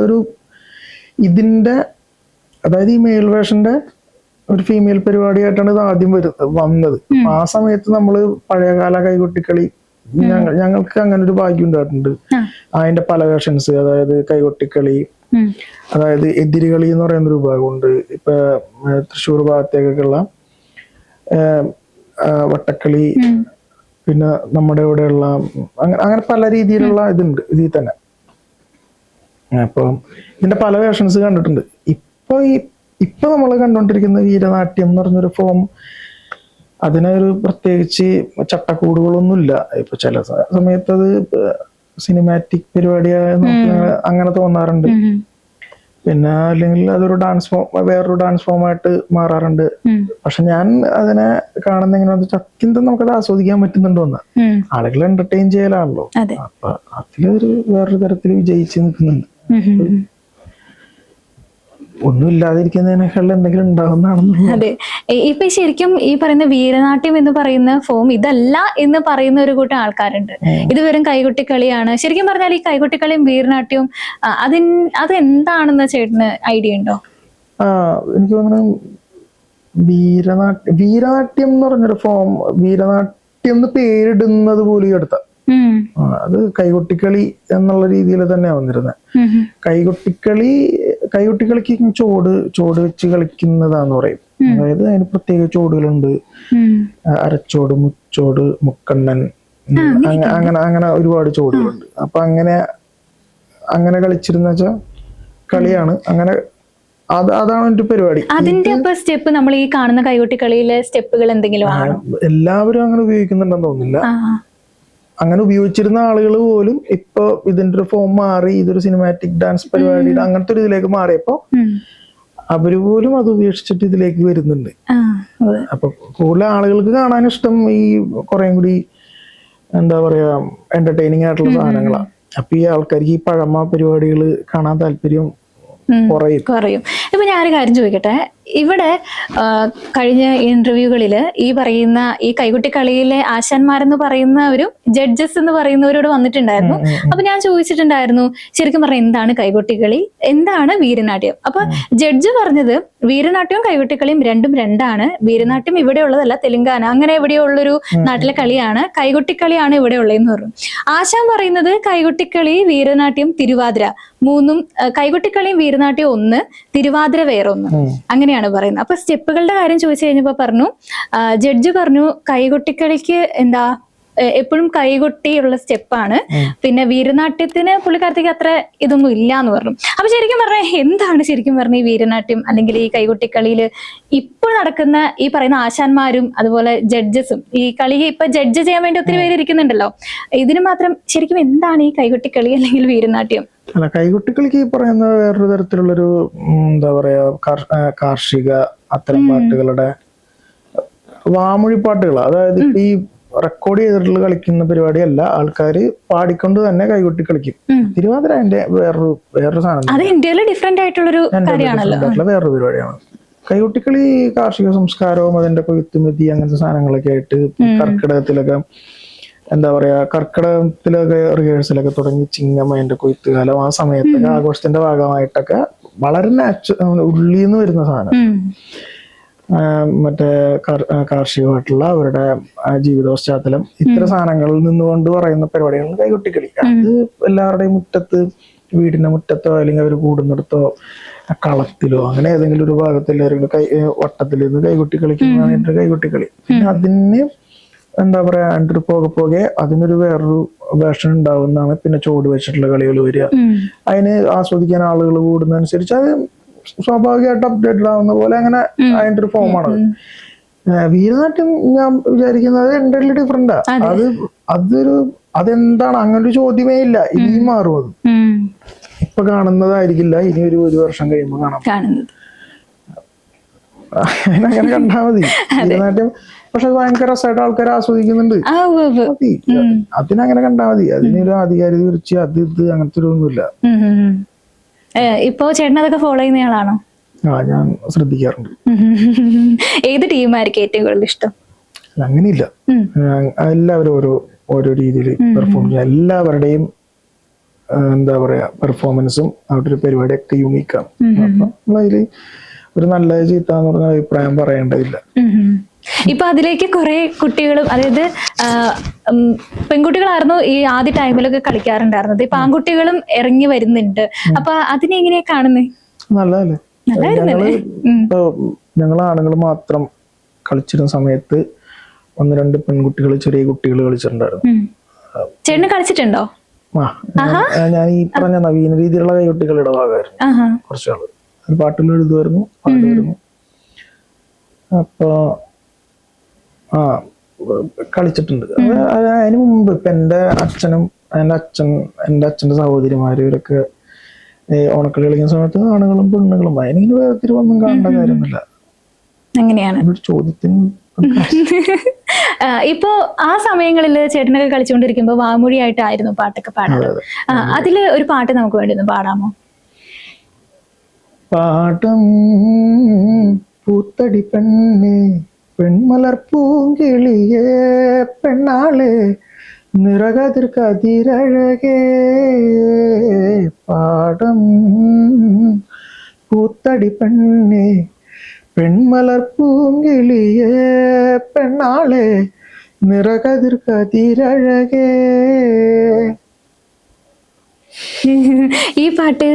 Speaker 1: ഒരു ഇതിന്റെ, അതായത് ഈ മെയിൽ വേഷന്റെ ഒരു ഫീമെയിൽ പരിപാടിയായിട്ടാണ് ഇത് ആദ്യം വന്നത്. ആ സമയത്ത് നമ്മള് പഴയകാല കൈകൊട്ടിക്കളി ഞങ്ങൾക്ക് അങ്ങനെ ഒരു ഭാഗ്യം ഉണ്ടായിട്ടുണ്ട്. അതിന്റെ പല വേർഷൻസ്, അതായത് കൈകൊട്ടിക്കളി, അതായത് എതിരുകളി എന്ന് പറയുന്ന ഒരു വിഭാഗമുണ്ട്. ഇപ്പൊ തൃശ്ശൂർ ഭാഗത്തേക്കൊക്കെയുള്ള വട്ടക്കളി, പിന്നെ നമ്മുടെ ഇവിടെയുള്ള അങ്ങനെ പല രീതിയിലുള്ള ഇതുണ്ട് ഇതിൽ തന്നെ. അപ്പൊ ഇതിന്റെ പല വേർഷൻസ് കണ്ടിട്ടുണ്ട്. ഇപ്പൊ നമ്മൾ കണ്ടുകൊണ്ടിരിക്കുന്ന വീരനാട്യം എന്ന് പറഞ്ഞൊരു ഫോം, അതിനൊരു പ്രത്യേകിച്ച് ചട്ടക്കൂടുകളൊന്നുമൊന്നും ഇല്ല. ഇപ്പൊ ചില സമയത്ത് അത് സിനിമാറ്റിക് പരിപാടിയായ അങ്ങനെ തോന്നാറുണ്ട്. പിന്നെ അല്ലെങ്കിൽ അതൊരു ഡാൻസ് ഫോം, വേറൊരു ഡാൻസ് ഫോമായിട്ട് മാറാറുണ്ട്. പക്ഷെ ഞാൻ അതിനെ കാണുന്ന എങ്ങനെയാണെന്ന് വെച്ചാൽ അത്യന്തം നമുക്കത് ആസ്വദിക്കാൻ പറ്റുന്നുണ്ടോന്ന്. ആളുകളെ എന്റർടൈൻ ചെയ്യലാണല്ലോ. അപ്പൊ അതിലൊരു വേറൊരു തരത്തിൽ വിജയിച്ച് നിൽക്കുന്നുണ്ട്. ഒന്നും ഇല്ലാതിരിക്കുന്നതിനേക്കാൾ എന്തെങ്കിലും ഉണ്ടാവുന്നതാണെന്നുള്ളത്.
Speaker 2: അതെ, ഇപ്പൊ ശരിക്കും ഈ പറയുന്ന വീരനാട്യം എന്ന് പറയുന്ന ഫോം ഇതല്ല എന്ന് പറയുന്ന ഒരു കൂട്ടം ആൾക്കാരുണ്ട്. ഇത് വെറും കൈകൊട്ടിക്കളിയാണ്. ശരിക്കും പറഞ്ഞാൽ ഈ കൈകൊട്ടിക്കളിയും വീരനാട്യവും അതെന്താണെന്ന് ചേട്ടന് ഐഡിയ ഉണ്ടോ?
Speaker 1: എനിക്ക് തോന്നുന്നു വീരനാട്യം എന്ന് പറഞ്ഞൊരു ഫോം, വീരനാട്യം എന്ന് പേരിടുന്നത് പോലും എടുത്ത അത് കൈകൊട്ടിക്കളി എന്നുള്ള രീതിയിൽ തന്നെയാ വന്നിരുന്നത്. കൈകൊട്ടിക്കളിക്ക് ചോട് വെച്ച് കളിക്കുന്നതാന്ന് പറയും. അതായത് അതിന് പ്രത്യേക ചോടുകളുണ്ട്. അരച്ചോട്, മുച്ചോട്, മുക്കണ്ണൻ, അങ്ങനെ ഒരുപാട് ചോടുകളുണ്ട്. അപ്പൊ അങ്ങനെ കളിച്ചിരുന്ന വെച്ചാ കളിയാണ്. അങ്ങനെ അതാണ് എന്റെ പരിപാടി.
Speaker 2: അതിന്റെ സ്റ്റെപ്പ് നമ്മൾ ഈ കാണുന്ന കൈകൊട്ടിക്കളിയിലെ സ്റ്റെപ്പുകൾ എന്തെങ്കിലും
Speaker 1: എല്ലാവരും അങ്ങനെ ഉപയോഗിക്കുന്നുണ്ടെന്ന് തോന്നുന്നില്ല. അങ്ങനെ ഉപയോഗിച്ചിരുന്ന ആളുകൾ പോലും ഇപ്പൊ ഇതിന്റെ ഒരു ഫോം മാറി ഇതൊരു സിനിമാറ്റിക് ഡാൻസ് പരിപാടിയുടെ അങ്ങനത്തെ ഒരു ഇതിലേക്ക് മാറിയപ്പോ അവര് പോലും അത് ഉപേക്ഷിച്ചിട്ട് ഇതിലേക്ക് വരുന്നുണ്ട്. അപ്പൊ കൂടുതൽ ആളുകൾക്ക് കാണാൻ ഇഷ്ടം ഈ കുറേം കൂടി എന്താ പറയാ എന്റർടൈനിങ് ആയിട്ടുള്ള സാധനങ്ങളാണ്. അപ്പൊ ഈ ആൾക്കാർക്ക് ഈ പഴമ പരിപാടികൾ കാണാൻ താല്പര്യം
Speaker 2: കുറയും. ഇപ്പൊ ഞാനൊരു കാര്യം ചോദിക്കട്ടെ, ഇവിടെ കഴിഞ്ഞ ഇന്റർവ്യൂകളില് ഈ പറയുന്ന ഈ കൈകൊട്ടിക്കളിയിലെ ആശാന്മാരെന്ന് പറയുന്നവരും ജഡ്ജസ് എന്ന് പറയുന്നവരോട് വന്നിട്ടുണ്ടായിരുന്നു. അപ്പൊ ഞാൻ ചോദിച്ചിട്ടുണ്ടായിരുന്നു ശരിക്കും പറഞ്ഞാൽ എന്താണ് കൈകൊട്ടിക്കളി, എന്താണ് വീരനാട്യം? അപ്പൊ ജഡ്ജ് പറഞ്ഞത് വീരനാട്യവും കൈകൊട്ടിക്കളിയും രണ്ടും രണ്ടാണ്. വീരനാട്യം ഇവിടെ ഉള്ളതല്ല, തെലുങ്കാന അങ്ങനെ എവിടെയുള്ളൊരു നാട്ടിലെ കളിയാണ്. കൈകൊട്ടിക്കളിയാണ് ഇവിടെ ഉള്ളതെന്ന് പറഞ്ഞു. ആശാൻ പറയുന്നത് കൈകൊട്ടിക്കളി, വീരനാട്യം, തിരുവാതിര മൂന്നും, കൈകൊട്ടിക്കളിയും വീരനാട്യം ഒന്ന്, തിരുവാതിര വേറൊന്ന്, അങ്ങനെയാണ് പറയുന്നത്. അപ്പൊ സ്റ്റെപ്പുകളുടെ കാര്യം ചോദിച്ചു കഴിഞ്ഞപ്പോ പറഞ്ഞു, ജഡ്ജ് പറഞ്ഞു കൈകൊട്ടിക്കളിക്ക് എന്താ എപ്പോഴും കൈകൊട്ടിയുള്ള സ്റ്റെപ്പാണ്, പിന്നെ വീരനാട്യത്തിന് പുള്ളിക്കാരത്തേക്ക് അത്ര ഇതൊന്നും ഇല്ല എന്ന് പറഞ്ഞു. അപ്പൊ ശരിക്കും പറഞ്ഞാൽ എന്താണ് ശരിക്കും പറഞ്ഞ ഈ വീരനാട്യം അല്ലെങ്കിൽ ഈ കൈകൊട്ടിക്കളിയിൽ ഇപ്പോൾ നടക്കുന്ന ഈ പറയുന്ന ആശാന്മാരും അതുപോലെ ജഡ്ജസും ഈ കളി ഇപ്പൊ ജഡ്ജ് ചെയ്യാൻ വേണ്ടി ഒത്തിരി പേര് ഇരിക്കുന്നുണ്ടല്ലോ, ഇതിന് മാത്രം ശരിക്കും എന്താണ് ഈ കൈകൊട്ടിക്കളി അല്ലെങ്കിൽ വീരനാട്യം?
Speaker 1: അല്ല, കൈകൊട്ടിക്കളിക്ക് പറയുന്ന വേറൊരു തരത്തിലുള്ളൊരു എന്താ പറയാ കാർഷിക അത്തരം പാട്ടുകളുടെ വാമൊഴി പാട്ടുകൾ, അതായത് ഇപ്പൊ ഈ റെക്കോർഡ് ചെയ്തിട്ടുള്ള കളിക്കുന്ന പരിപാടിയല്ല, ആൾക്കാര് പാടിക്കൊണ്ട് തന്നെ കൈകൊട്ടി കളിക്കും. തിരുവാതിര അതിന്റെ വേറൊരു സാധനം,
Speaker 2: ഡിഫറെന്റ് ആയിട്ടുള്ളൊരു
Speaker 1: വേറൊരു പരിപാടിയാണ്. കൈകൊട്ടിക്കളി കാർഷിക സംസ്കാരവും അതിന്റെ കൊയ്ത്തുമതി അങ്ങനത്തെ സാധനങ്ങളൊക്കെ ആയിട്ട് കർക്കിടകത്തിലൊക്കെ എന്താ പറയാ കർക്കിടകത്തിലൊക്കെ റിഹേഴ്സലൊക്കെ തുടങ്ങി ചിങ്ങം അതിന്റെ കൊയ്ത്തുകാലം ആ സമയത്തൊക്കെ ആഘോഷത്തിന്റെ ഭാഗമായിട്ടൊക്കെ വളരെ ഉള്ളിന്ന് വരുന്ന സാധനം, മറ്റേ കാർഷികമായിട്ടുള്ള അവരുടെ ജീവിത പശ്ചാത്തലം ഇത്തരം സാധനങ്ങളിൽ നിന്നുകൊണ്ട് പറയുന്ന പരിപാടികൾ കൈകൊട്ടിക്കളി. അത് എല്ലാവരുടെയും മുറ്റത്ത്, വീടിന്റെ മുറ്റത്തോ അല്ലെങ്കിൽ അവർ കൂടുന്നിടത്തോ കളത്തിലോ അങ്ങനെ ഏതെങ്കിലും ഒരു ഭാഗത്ത് എല്ലാവരും വട്ടത്തിൽ നിന്ന് കൈകൊട്ടി കളിക്കുന്നതാണ് എന്റെ കൈകൊട്ടിക്കളി. പിന്നെ അതിന് എന്താ പറയാ അതിൻ്റെ ഒരു പോകെ അതിനൊരു വേറൊരു വേർഷൻ ഉണ്ടാവുന്നതാണ്. പിന്നെ ചുവട് വെച്ചിട്ടുള്ള കളികൾ വരിക, അതിന് ആസ്വദിക്കാൻ ആളുകൾ കൂടുന്നതനുസരിച്ച് അത് സ്വാഭാവികമായിട്ട് അപ്ഡേറ്റഡ് ആവുന്ന പോലെ അങ്ങനെ അതിന്റെ ഒരു ഫോമാണ്. വീരനാട്യം ഞാൻ വിചാരിക്കുന്നത് എൻ്റെ ഡിഫറെന്റാ. അതെന്താണ് അങ്ങനെ ഒരു ചോദ്യമേ ഇല്ല. ഇനിയും മാറും, അത് ഇപ്പൊ കാണുന്നതായിരിക്കില്ല, ഇനി ഒരു വർഷം കഴിയുമ്പോൾ കാണാം. അങ്ങനെ കണ്ടാ മതി വീരനാട്യം. പക്ഷെ ഭയങ്കര രസമായിട്ട് ആൾക്കാർ ആസ്വദിക്കുന്നുണ്ട്. അതിനങ്ങനെ കണ്ടാ മതി. അതിനൊരു ആധികാരികത കുറിച്ച് അത് ഇത് അങ്ങനത്തെ ഒരു ഒന്നുമില്ല.
Speaker 2: ഇപ്പൊ ചേട്ടൻ അതൊക്കെ ഫോളോ ചെയ്യുന്ന ആളാണോ?
Speaker 1: ഞാൻ ശ്രദ്ധിക്കാറുണ്ട്.
Speaker 2: ഏത് ടീമായിരിക്കും ഏറ്റവും കൂടുതൽ ഇഷ്ടം?
Speaker 1: അങ്ങനെയില്ല, എല്ലാവരും ഓരോ രീതിയിൽ പെർഫോം ചെയ്യാം. എല്ലാവരുടെയും എന്താ പറയാ പെർഫോമൻസും അവരുടെ ഒരു പരിപാടിയൊക്കെ യൂണീക്കാണ്. അപ്പം അതില് ഒരു നല്ല ചീത്ത എന്ന് പറഞ്ഞ അഭിപ്രായം പറയേണ്ടതില്ല.
Speaker 2: ഇപ്പൊ അതിലേക്ക് കുറെ കുട്ടികളും, അതായത് പെൺകുട്ടികളായിരുന്നു ഈ ആദ്യ ടൈമിലൊക്കെ കളിക്കാറുണ്ടായിരുന്നത്. ഇപ്പൊ ആൺകുട്ടികളും ഇറങ്ങി വരുന്നുണ്ട്. അപ്പൊ അതിനെ എങ്ങനെയാ കാണുന്നത്?
Speaker 1: നല്ലതല്ലേ? ഞങ്ങൾ ആണുങ്ങൾ മാത്രം കളിച്ചിരുന്ന സമയത്ത് 1-2 പെൺകുട്ടികൾ, ചെറിയ കുട്ടികൾ കളിച്ചിട്ടുണ്ടായിരുന്നു.
Speaker 2: ചേട്ടന് കളിച്ചിട്ടുണ്ടോ?
Speaker 1: ഞാൻ ഈ പറഞ്ഞ നവീന രീതിയിലുള്ള കൈകുട്ടികളുടെ ഭാഗമായിരുന്നു കുറച്ചാള്. പാട്ടുകൾ എഴുതുമായിരുന്നു, പാടുമായിരുന്നു. അപ്പൊ കളിച്ചിട്ടുണ്ട്. അതിന് മുമ്പ് ഇപ്പൊ എന്റെ അച്ഛന്റെ സഹോദരിമാര് ഇവരൊക്കെ ഓണക്കളി കളിക്കുന്ന സമയത്ത് ആണുങ്ങളും പെണ്ണുങ്ങളും അതിനിങ്ങനെ വേർതിരിവൊന്നും കാണേണ്ട കാര്യമൊന്നുമില്ല.
Speaker 2: അങ്ങനെയാണ്
Speaker 1: ചോദ്യത്തിന്.
Speaker 2: ഇപ്പോ ആ സമയങ്ങളിൽ ചേട്ടനൊക്കെ കളിച്ചുകൊണ്ടിരിക്കുമ്പോ വാമൊഴിയായിട്ടായിരുന്നു പാട്ടൊക്കെ പാടുന്നത്. അതില് ഒരു പാട്ട് നമുക്ക് വേണ്ടി ഒന്ന് പാടാമോ?
Speaker 1: പാടം പൂത്തടി പെണ്ണ് പെൺമലർ പൂങ്കിളിയേ പെണ്ണാള് നിറകതിർ കതിരഴകേ. പാടം പൂത്തടി പെണ്ണ് പെൺമലർ പൂങ്കിളിയേ പെണ്ണാളെ നിറകതിർ കതിരഴകേ.
Speaker 2: ഈ പാട്ട്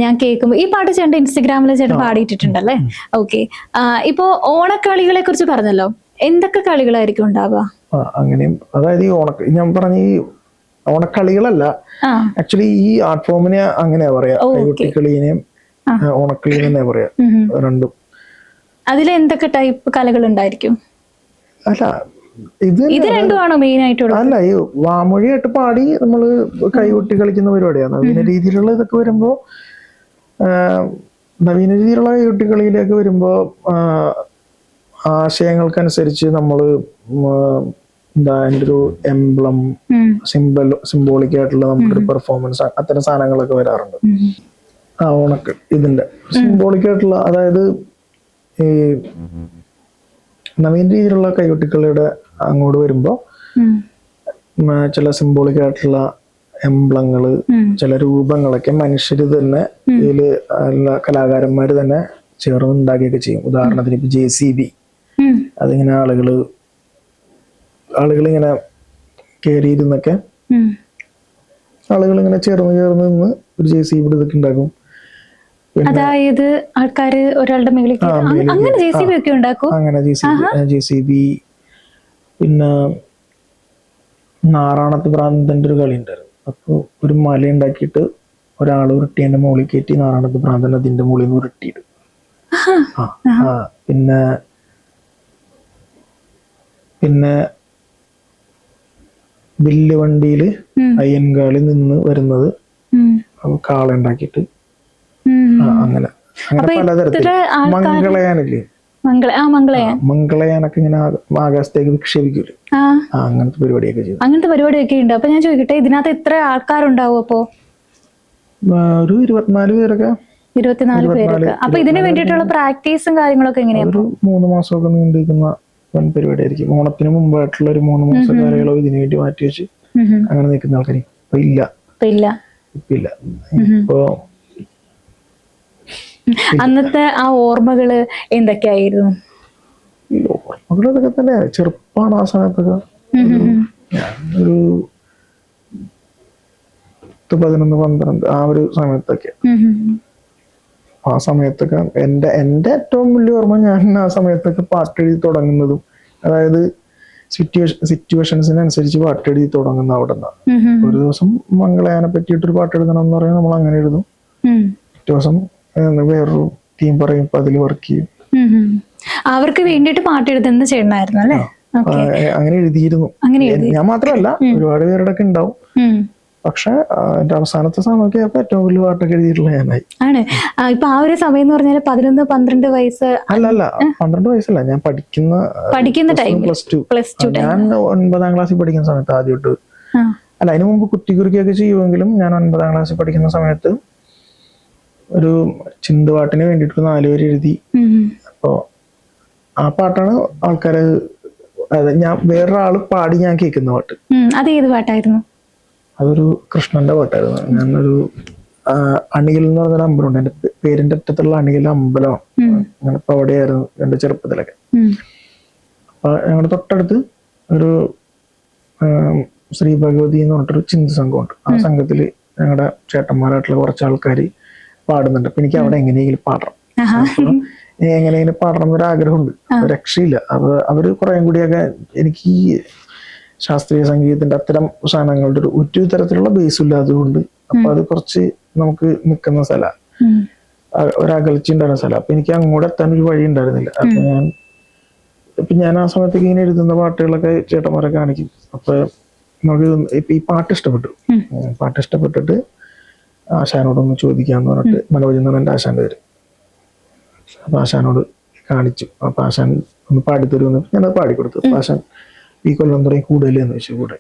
Speaker 2: ഞാൻ കേൾക്കുമ്പോ, ഈ പാട്ട് ചേട്ടൻ ഇൻസ്റ്റഗ്രാമിൽ ചേട്ടൻ പാടിയിട്ടുണ്ടല്ലേ? ഓക്കെ. ഇപ്പോ ഓണക്കളികളെ കുറിച്ച് പറഞ്ഞല്ലോ, എന്തൊക്കെ കളികളായിരിക്കും ഉണ്ടാവുക?
Speaker 1: അങ്ങനെയും, അതായത് ഈ ഞാൻ പറഞ്ഞ ഈ ഓണക്കളികളല്ല, ആക്ച്വലി ഈ ആർട്ട് ഫോമിനെ അങ്ങനെയാ പറയാ. കൈകൊട്ടിക്കളിനെയും ഓണക്കളി തന്നെ പറയാ, രണ്ടും.
Speaker 2: അതിൽ എന്തൊക്കെ ടൈപ്പ് കലകൾ ഉണ്ടായിരിക്കും?
Speaker 1: അല്ല,
Speaker 2: ഇത് രണ്ടുമാണോ മെയിൻ ആയിട്ടുള്ളത്?
Speaker 1: അല്ല, ഈ വാമൊഴിയായിട്ട് പാടി നമ്മള് കൈകൊട്ടി കളിക്കുന്ന പരിപാടിയാണ്. നവീന രീതിയിലുള്ള ഇതൊക്കെ വരുമ്പോ, നവീന രീതിയിലുള്ള കൈകൊട്ടിക്കളിയിലേക്ക് വരുമ്പോ ആശയങ്ങൾക്കനുസരിച്ച് നമ്മള് എന്താ അതിൻ്റെ ഒരു എംബ്ലം, സിംബോളിക് ആയിട്ടുള്ള നമ്മുടെ ഒരു പെർഫോമൻസ്, അത്തരം സാധനങ്ങളൊക്കെ വരാറുണ്ട്. ഓണക്കളി ഇതിന്റെ സിംബോളിക് ആയിട്ടുള്ള, അതായത് ഈ നവീന രീതിയിലുള്ള കൈകൊട്ടിക്കളിയുടെ അങ്ങോട്ട് വരുമ്പോ ചില സിംബോളിക് ആയിട്ടുള്ള എംബ്ലങ്ങള്, ചില രൂപങ്ങളൊക്കെ മനുഷ്യര് തന്നെ ഇതില് കലാകാരന്മാര് തന്നെ ചേർന്ന് ഉണ്ടാക്കിയൊക്കെ ചെയ്യും. ഉദാഹരണത്തിന് ഇപ്പൊ JCB, അതിങ്ങനെ ആളുകൾ ഇങ്ങനെ കയറിയിരുന്നൊക്കെ ആളുകൾ ഇങ്ങനെ ചേർന്ന് നിന്ന് ഒരു JCB ഇതൊക്കെ ഉണ്ടാക്കും.
Speaker 2: അതായത് ആൾക്കാര് ഒരാളുടെ മേളിൽ അങ്ങനെ JCB ഒക്കെ ഉണ്ടാക്കും.
Speaker 1: അങ്ങനെ JCB. പിന്നെ നാറാണത്ത് ഭ്രാന്തന്റെ ഒരു കളി ഉണ്ടായിരുന്നു. അപ്പൊ ഒരു മല ഉണ്ടാക്കിയിട്ട് ഒരാൾ ഉരുട്ടിന്റെ മുകളിൽ കയറ്റി നാറാണത്ത് ഭ്രാന്തൻ അതിന്റെ മുകളിൽ നിന്ന് ഉരുട്ടിയിട്ട്. പിന്നെ വില്ല് വണ്ടിയില് അയ്യൻകാളി നിന്ന് വരുന്നത് കാള ഉണ്ടാക്കിയിട്ട് അങ്ങനെ പലതരത്തില്. മംഗളയാനില്ലേ, മംഗളയാനൊക്കെ ഇങ്ങനെ ആകാശത്തേക്ക് വിക്ഷേപിക്കൂലേ, അങ്ങനത്തെ പരിപാടിയൊക്കെ ചെയ്തു.
Speaker 2: അങ്ങനത്തെ പരിപാടിയൊക്കെ ഉണ്ട്. അപ്പൊ ഞാൻ ചോദിക്കട്ടെ, ഇതിനകത്ത് എത്ര ആൾക്കാരുണ്ടാവും? അപ്പോ
Speaker 1: ഒരു 24 പേരൊക്കെ.
Speaker 2: 24 പേരൊക്കെ. അപ്പൊ ഇതിന് വേണ്ടിയിട്ടുള്ള പ്രാക്ടീസും കാര്യങ്ങളൊക്കെ എങ്ങനെയാണ്?
Speaker 1: ഒരു 3 മാസമൊക്കെ നീണ്ടിരിക്കുന്ന വൻ പരിപാടിയായിരിക്കും. ഓണത്തിന് മുമ്പായിട്ടുള്ള ഒരു 3 മാസ കാലയളവ് ഇതിനു വേണ്ടി മാറ്റി വെച്ച് അങ്ങനെ നിൽക്കുന്ന ആൾക്കാർ ഇപ്പൊ ഇല്ല. ഇപ്പൊ
Speaker 2: അന്നത്തെ ആ ഓർമ്മകള് എന്തൊക്കെയായിരുന്നു?
Speaker 1: ഓർമ്മകളൊക്കെ തന്നെ ചെറുപ്പമാണ് ആ സമയത്തൊക്കെ. ഒരു 11-12 ആ ഒരു സമയത്തൊക്കെ. ആ സമയത്തൊക്കെ എന്റെ ഏറ്റവും വലിയ ഓർമ്മ, ഞാൻ ആ സമയത്തൊക്കെ പാട്ടെഴുതി തുടങ്ങുന്നതും, അതായത് സിറ്റുവേഷൻസിനനുസരിച്ച് പാട്ടെഴുതി തുടങ്ങുന്ന അവിടെ നിന്നാണ്. ഒരു ദിവസം മംഗളയാനെ പറ്റിയിട്ടൊരു പാട്ടെഴുതണം എന്ന് പറയുമ്പോൾ നമ്മൾ അങ്ങനെ എഴുതും. പിറ്റേ ദിവസം വേറൊരു ടീം പറയും, അതിൽ വർക്ക് ചെയ്യും.
Speaker 2: അവർക്ക് വേണ്ടിയിട്ട് പാട്ടെഴുതുന്ന ചെയ്യണമായിരുന്നു അല്ലേ?
Speaker 1: അങ്ങനെ എഴുതിയിരുന്നു. ഞാൻ മാത്രമല്ല, ഒരുപാട് പേരുടെ ഒക്കെ ഉണ്ടാവും. പക്ഷെ എന്റെ അവസാനത്തെ സമയമൊക്കെ ഏറ്റവും വലിയ പാട്ടൊക്കെ എഴുതിയിട്ടുള്ള ഞാനായി.
Speaker 2: ആണ്. ഇപ്പൊ ആ ഒരു സമയം എന്ന് പറഞ്ഞാൽ 11-12 വയസ്സ്.
Speaker 1: അല്ല 12 വയസ്സല്ല, ഞാൻ പഠിക്കുന്ന ടൈം പ്ലസ് ടു. ഞാൻ 9ാം ക്ലാസ്സിൽ പഠിക്കുന്ന സമയത്ത് ആദ്യമായിട്ട്, അല്ല അതിനു മുമ്പ് കുറ്റിക്കുറുക്കിയൊക്കെ ചെയ്യുമെങ്കിലും ഞാൻ 9ാം ക്ലാസ്സിൽ പഠിക്കുന്ന സമയത്ത് ഒരു ചിന്തുപാട്ടിന് വേണ്ടിയിട്ട് 4 വരി എഴുതി. അപ്പോ ആ പാട്ടാണ് ആൾക്കാര്, ഞാൻ വേറൊരാള് പാടി ഞാൻ കേൾക്കുന്ന പാട്ട്.
Speaker 2: അത് ഏത് പാട്ടായിരുന്നു?
Speaker 1: അതൊരു കൃഷ്ണന്റെ പാട്ടായിരുന്നു. ഞാനൊരു അണിയിൽ എന്ന് പറഞ്ഞൊരു അമ്പലമുണ്ട്, എന്റെ പേരിന്റെ അറ്റത്തുള്ള അണിയിൽ അമ്പലമാണ്. ഞാനിപ്പോ അവിടെയായിരുന്നു എന്റെ ചെറുപ്പത്തിലൊക്കെ. അപ്പൊ ഞങ്ങളുടെ തൊട്ടടുത്ത് ഒരു ശ്രീ ഭഗവതി എന്ന് പറഞ്ഞിട്ടൊരു ചിന്ത സംഘമുണ്ട്. ആ സംഘത്തില് ഞങ്ങളുടെ ചേട്ടന്മാരായിട്ടുള്ള കുറച്ച് ആൾക്കാർ പാടുന്നുണ്ട്. അപ്പൊ എനിക്ക് അവിടെ എങ്ങനെയെങ്കിലും പാടണം, എങ്ങനെയെങ്കിലും പാടണം എന്നൊരു ആഗ്രഹമുണ്ട്. രക്ഷയില്ല. അവര് കുറേ കൂടിയൊക്കെ എനിക്ക് ഈ ശാസ്ത്രീയ സംഗീതത്തിന്റെ അത്തരം സാധനങ്ങളുടെ ഒരു തരത്തിലുള്ള ബേസ് ഇല്ലാത്തതുകൊണ്ട്, അപ്പൊ അത് കുറച്ച് നമുക്ക് നിൽക്കുന്ന സ്ഥലമാണ്, ഒരകൽച്ച ഉണ്ടായിരുന്ന സ്ഥലം. അപ്പൊ എനിക്ക് അങ്ങോട്ട് എത്താൻ ഒരു വഴി ഉണ്ടായിരുന്നില്ല. അപ്പൊ ഞാൻ ആ സമയത്തേക്ക് ഇങ്ങനെ എഴുതുന്ന പാട്ടുകളൊക്കെ ചേട്ടന്മാരെ കാണിക്കും. അപ്പൊ നമുക്ക് ഇപ്പൊ ഈ പാട്ട് ഇഷ്ടപ്പെട്ടിട്ട് ആശാനോടൊന്ന് ചോദിക്കാന്ന് പറഞ്ഞിട്ട്, മനോജ് എന്ന് പറഞ്ഞ എന്റെ ആശാന്റെ പേര്. അപ്പൊ ആശാനോട് കാണിച്ചു. അപ്പൊ ആശാൻ ഒന്ന് പാടിത്തരുമെന്ന് ഞാനത് പാടിക്കൊടുത്തു. അപ്പൊ ആശാൻ ഈ കൊല്ലം തുടങ്ങി കൂടുതൽ എന്ന് വെച്ചു കൂടെ.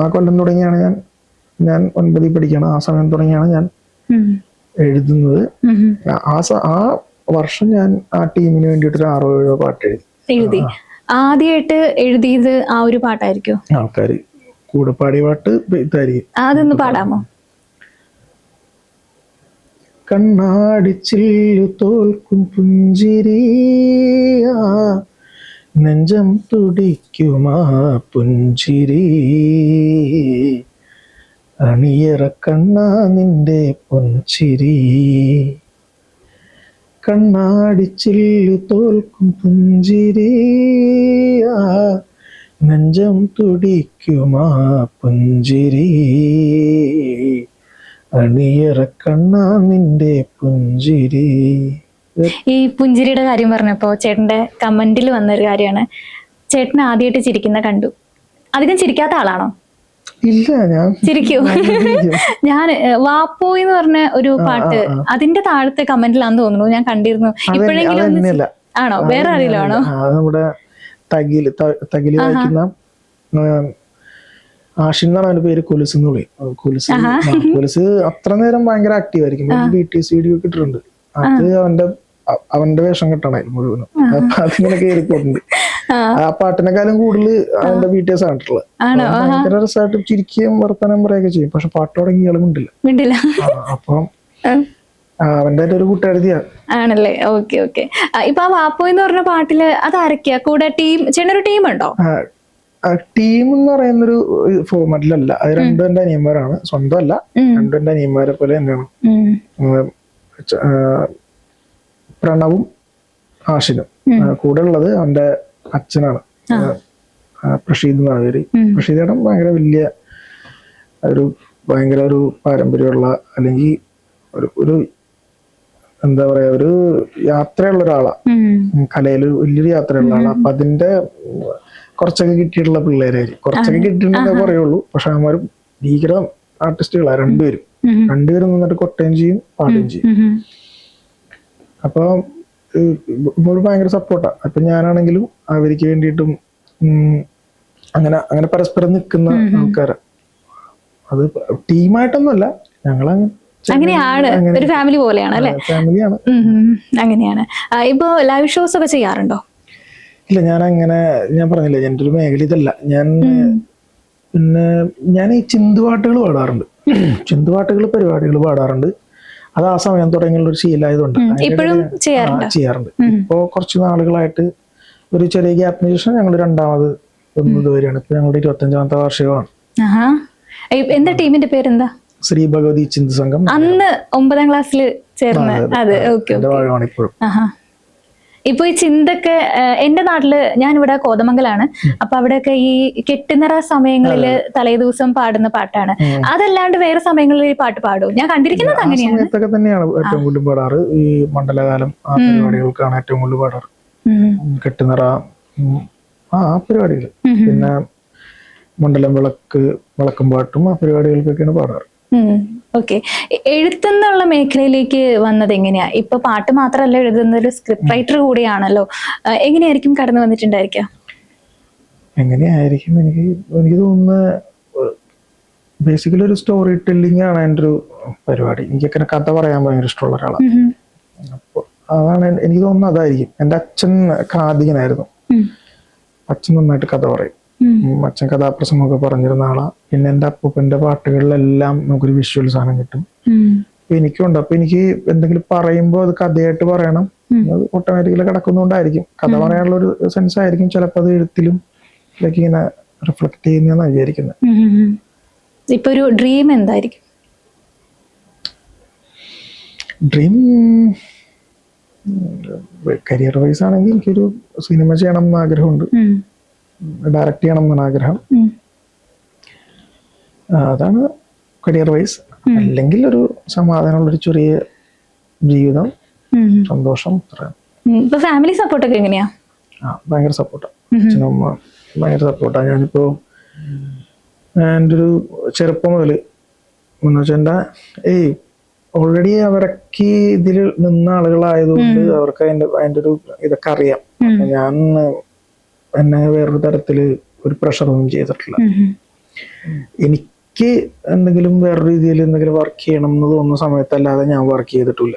Speaker 1: ആ കൊല്ലം തുടങ്ങിയാണ് ഞാൻ 9ൽ പഠിക്കണം. ആ സമയം തുടങ്ങിയാണ് ഞാൻ എഴുതുന്നത്. ആ വർഷം ഞാൻ ആ ടീമിന് വേണ്ടിയിട്ട് ഒരു 6-7 പാട്ട്
Speaker 2: എഴുതി. ആദ്യമായിട്ട് എഴുതിയത് ആ ഒരു പാട്ടായിരിക്കും.
Speaker 1: ആൾക്കാര് കൂടെ പാടിയ പാട്ട് ഇതായിരിക്കും.
Speaker 2: അതൊന്ന് പാടാമോ?
Speaker 1: കണ്ണാടിച്ചില്ലു തോൽക്കും പുഞ്ചിരിയാ, നെഞ്ചം തുടിക്കുമാ പുഞ്ചിരി, അണിയറ കണ്ണാ നിന്റെ പൊൻചിരി. കണ്ണാടിച്ചില്ലു തോൽക്കും പുഞ്ചിരിയാ, നെഞ്ചം തുടിക്കുമാ പുഞ്ചിരി, അണിയറ കണ്ണാ നിന്റെ പുഞ്ചിരി.
Speaker 2: ഈ പുഞ്ചിരിയുടെ കാര്യം പറഞ്ഞപ്പോ ചേട്ടന്റെ കമന്റിൽ വന്നൊരു കാര്യമാണ്, ചേട്ടൻ ആദ്യമായിട്ട് ചിരിക്കുന്ന കണ്ടു. അധികം ചിരിക്കാത്ത ആളാണോ?
Speaker 1: ഇല്ല, ഞാൻ
Speaker 2: ചിരിക്കൂ. ഞാൻ വാപ്പോയി എന്ന് പറഞ്ഞ ഒരു പാട്ട്, അതിന്റെ താഴത്തെ കമന്റിലാന്ന് തോന്നുന്നു, ഞാൻ കണ്ടിരുന്നു. ഇപ്പോഴെങ്കിലും ആണോ? വേറെ ആരെങ്കിലാണോ?
Speaker 1: നമ്മുടെ തകില് വായിക്കുന്ന ആഷിൻ എന്നാണ് അവന്റെ പേര്. കൊലുസ് എന്ന് വിളിയും. കൊലുസ് അത്ര നേരം ഭയങ്കര ആക്റ്റീവ് ആയിരിക്കും. BTS വീഡിയോ ഒക്കെ ഇട്ടിട്ടുണ്ട്. അത് അവന്റെ വേഷം കെട്ടണായിരുന്നു മുഴുവനും. അപ്പൊ അതിങ്ങനെ കയറിപ്പോയിട്ടുണ്ട്. ആ പാട്ടിനെക്കാളും കൂടുതൽ അവന്റെ BTS ആയിട്ടുള്ളത്. ഭയങ്കര രസമായിട്ട് ചിരിക്കുകയും വർത്തമാനം പറയുകയൊക്കെ ചെയ്യും. പക്ഷെ പാട്ട് തുടങ്ങി ഇയാൾ മിണ്ടില്ല. അപ്പം അവന്റെ ഒരു കൂട്ടുകാരിയാണ്.
Speaker 2: ആണല്ലേ? ഓക്കെ. ഇപ്പൊ ആ വാപ്പോ എന്ന് പറഞ്ഞ പാട്ടില് അതാരൊക്കെയാ കൂടെ? ചേട്ടനൊരു ടീമുണ്ടോ?
Speaker 1: ടീം എന്ന് പറയുന്നൊരു ഫോർമാറ്റിലല്ല. അത് രണ്ടും എന്റെ അനിയന്മാരാണ്. സ്വന്തമല്ല, രണ്ടും എന്റെ അനിയന്മാരെ പോലെ തന്നെയാണ്. പ്രണവും ആഷിനും. കൂടെ ഉള്ളത് അവന്റെ അച്ഛനാണ്, പ്രഷീദ് എന്നാണ് പേര്. പ്രഷീദേടം ഭയങ്കര ഒരു പാരമ്പര്യമുള്ള, അല്ലെങ്കിൽ ഒരു എന്താ പറയാ, ഒരു യാത്രയുള്ള ഒരാളാണ്. കലയിൽ വലിയൊരു യാത്രയുള്ള ആളാണ്. അപ്പൊ അതിന്റെ കുറച്ചൊക്കെ കിട്ടിയിട്ടുള്ള പിള്ളേരായിരിക്കും. കുറച്ചൊക്കെ കിട്ടിയിട്ടുണ്ടെന്നേ പറയുള്ളൂ. പക്ഷെ അവന്മാർ ഭീകര ആർട്ടിസ്റ്റുകളാണ് രണ്ടുപേരും നിന്നിട്ട് കൊട്ടുകയും ചെയ്യും, പാടുകയും ചെയ്യും. അപ്പൊ ഭയങ്കര സപ്പോർട്ടാ. അപ്പൊ ഞാനാണെങ്കിലും അവർക്ക് വേണ്ടിയിട്ടും അങ്ങനെ പരസ്പരം നിൽക്കുന്ന ആൾക്കാരാ. അത് ടീമായിട്ടൊന്നുമല്ല,
Speaker 2: അങ്ങനെയാണ്, ഒരു ഫാമിലി പോലെയാണ് അല്ലെ?
Speaker 1: ഫാമിലിയാണ്.
Speaker 2: അങ്ങനെയാണ്. ഇപ്പൊ ലൈവ് ഷോസ് ഒക്കെ ചെയ്യാറുണ്ടോ?
Speaker 1: ഇല്ല, ഞാൻ പറഞ്ഞില്ല, എൻ്റെ ഒരു മേഖല ഇതല്ല. ഞാൻ ഈ ചിന്തുപാട്ടുകൾ പാടാറുണ്ട്. ചിന്തുപാട്ടുകൾ പരിപാടികൾ പാടാറുണ്ട്. അത് ആ സമയം തുടങ്ങിയുള്ള ഒരു ശീലമായതുകൊണ്ട് ചെയ്യാറുണ്ട്. ഇപ്പോ കുറച്ച് നാളുകളായിട്ട് ഒരു ചെറിയ ഗ്യാപ്പിന് ശേഷം ഞങ്ങൾ രണ്ടാമത് വരികയാണ്. ഇപ്പൊ ഞങ്ങളുടെ 25ാമത്തെ വാർഷികമാണ്.
Speaker 2: എന്താ ടീമിന്റെ പേരെന്താ?
Speaker 1: ശ്രീ ഭഗവതി ചിന്ത സംഘം.
Speaker 2: അന്ന് 9ാം ക്ലാസ്സിൽ ചേർന്ന്.
Speaker 1: ഇപ്പോഴും
Speaker 2: ഇപ്പൊ ഈ ചിന്തൊക്കെ എന്റെ നാട്ടില്, ഞാനിവിടെ കോതമംഗലാണ്. അപ്പൊ അവിടെയൊക്കെ ഈ കെട്ടുനിറ സമയങ്ങളില് തലേദിവസം പാടുന്ന പാട്ടാണ്. അതല്ലാണ്ട് വേറെ സമയങ്ങളിൽ ഈ പാട്ട് പാടും? ഞാൻ കണ്ടിരിക്കുന്നത് അങ്ങനെയാണ്.
Speaker 1: തന്നെയാണ് ഏറ്റവും കൂടുതൽ പാടാറ്. ഈ മണ്ഡലകാലം ആ പരിപാടികൾക്കാണ് ഏറ്റവും കൂടുതൽ പാടാറ്. കെട്ടുനിറ ആ പരിപാടികൾ, പിന്നെ മണ്ഡലം വിളക്കും പാട്ടും ആ പരിപാടികൾക്കൊക്കെയാണ് പാടാറ്.
Speaker 2: ഓക്കെ. എഴുത്തെന്നുള്ള മേഖലയിലേക്ക് വന്നത് എങ്ങനെയാ? ഇപ്പൊ പാട്ട് മാത്രമല്ല എഴുതുന്ന ഒരു സ്ക്രിപ്റ്റ് റൈറ്റർ കൂടിയാണല്ലോ. എങ്ങനെയായിരിക്കും കടന്നു വന്നിട്ടുണ്ടായിരിക്കാം?
Speaker 1: എങ്ങനെയായിരിക്കും എനിക്ക് തോന്നുന്ന ബേസിക്കലി ഒരു സ്റ്റോറി ടെല്ലിംഗ് ആണ് എൻ്റെ ഒരു പരിപാടി. എനിക്കങ്ങനെ കഥ പറയാൻ ഭയങ്കര ഇഷ്ടമുള്ള ഒരാളാണ്. അപ്പോൾ അതാണ് എനിക്ക് തോന്നുന്നത് അതായിരിക്കും. എൻ്റെ അച്ഛൻ കാതികനായിരുന്നു. അച്ഛൻ നന്നായിട്ട് കഥ പറയും. അച്ഛൻ കഥാപ്രസംഗമൊക്കെ പറഞ്ഞിരുന്ന ആളാ. പിന്നെ എൻ്റെ അപ്പൂപ്പൻ്റെ പാട്ടുകളിലെല്ലാം നമുക്കൊരു വിഷ്വൽ സാധനം കിട്ടും. അപ്പൊ എനിക്കുണ്ട്. അപ്പൊ എനിക്ക് എന്തെങ്കിലും പറയുമ്പോൾ അത് കഥയായിട്ട് പറയണം, അത് ഓട്ടോമാറ്റിക്കലി കിടക്കുന്നതുകൊണ്ടായിരിക്കും. കഥ പറയാനുള്ള ഒരു സെൻസ് ആയിരിക്കും ചിലപ്പോൾ അത് എഴുത്തിലും ഇതൊക്കെ ഇങ്ങനെ റിഫ്ലക്ട് ചെയ്യുന്നതെന്നാണ് വിചാരിക്കുന്നത്.
Speaker 2: ഇപ്പൊ ഒരു ഡ്രീം എന്തായിരിക്കും?
Speaker 1: ഡ്രീം കരിയർ വൈസ് ആണെങ്കിൽ എനിക്കൊരു സിനിമ ചെയ്യണം എന്ന് ആഗ്രഹമുണ്ട്, ഡയറക്റ്റ് ചെയ്യണം എന്നാണ് ആഗ്രഹം. അതാണ് കരിയർ വൈസ്. അല്ലെങ്കിൽ ഒരു സമാധാനമുള്ളൊരു ചെറിയ ജീവിതം, സന്തോഷം.
Speaker 2: ഫാമിലി സപ്പോർട്ടൊക്കെ എങ്ങനെയാ?
Speaker 1: ഭയങ്കര സപ്പോർട്ടാണ്. അച്ഛനമ്മ ഭയങ്കര സപ്പോർട്ടാണ്. ഞാനിപ്പോ എൻ്റെ ഒരു ചെറുപ്പം മുതൽ എന്ന് വെച്ചാൽ ഓൾറെഡി അവരൊക്കെ ഇതിൽ നിന്ന ആളുകളായതുകൊണ്ട് അവർക്ക് അതിൻ്റെ ഒരു ഇതൊക്കെ അറിയാം. ഞാൻ എന്നെ വേറൊരു തരത്തില് ഒരു പ്രഷറൊന്നും ചെയ്തിട്ടില്ല. എനിക്ക് എന്തെങ്കിലും വേറെ രീതിയിൽ എന്തെങ്കിലും വർക്ക് ചെയ്യണം എന്ന് തോന്നുന്ന സമയത്തല്ലാതെ ഞാൻ വർക്ക് ചെയ്തിട്ടില്ല.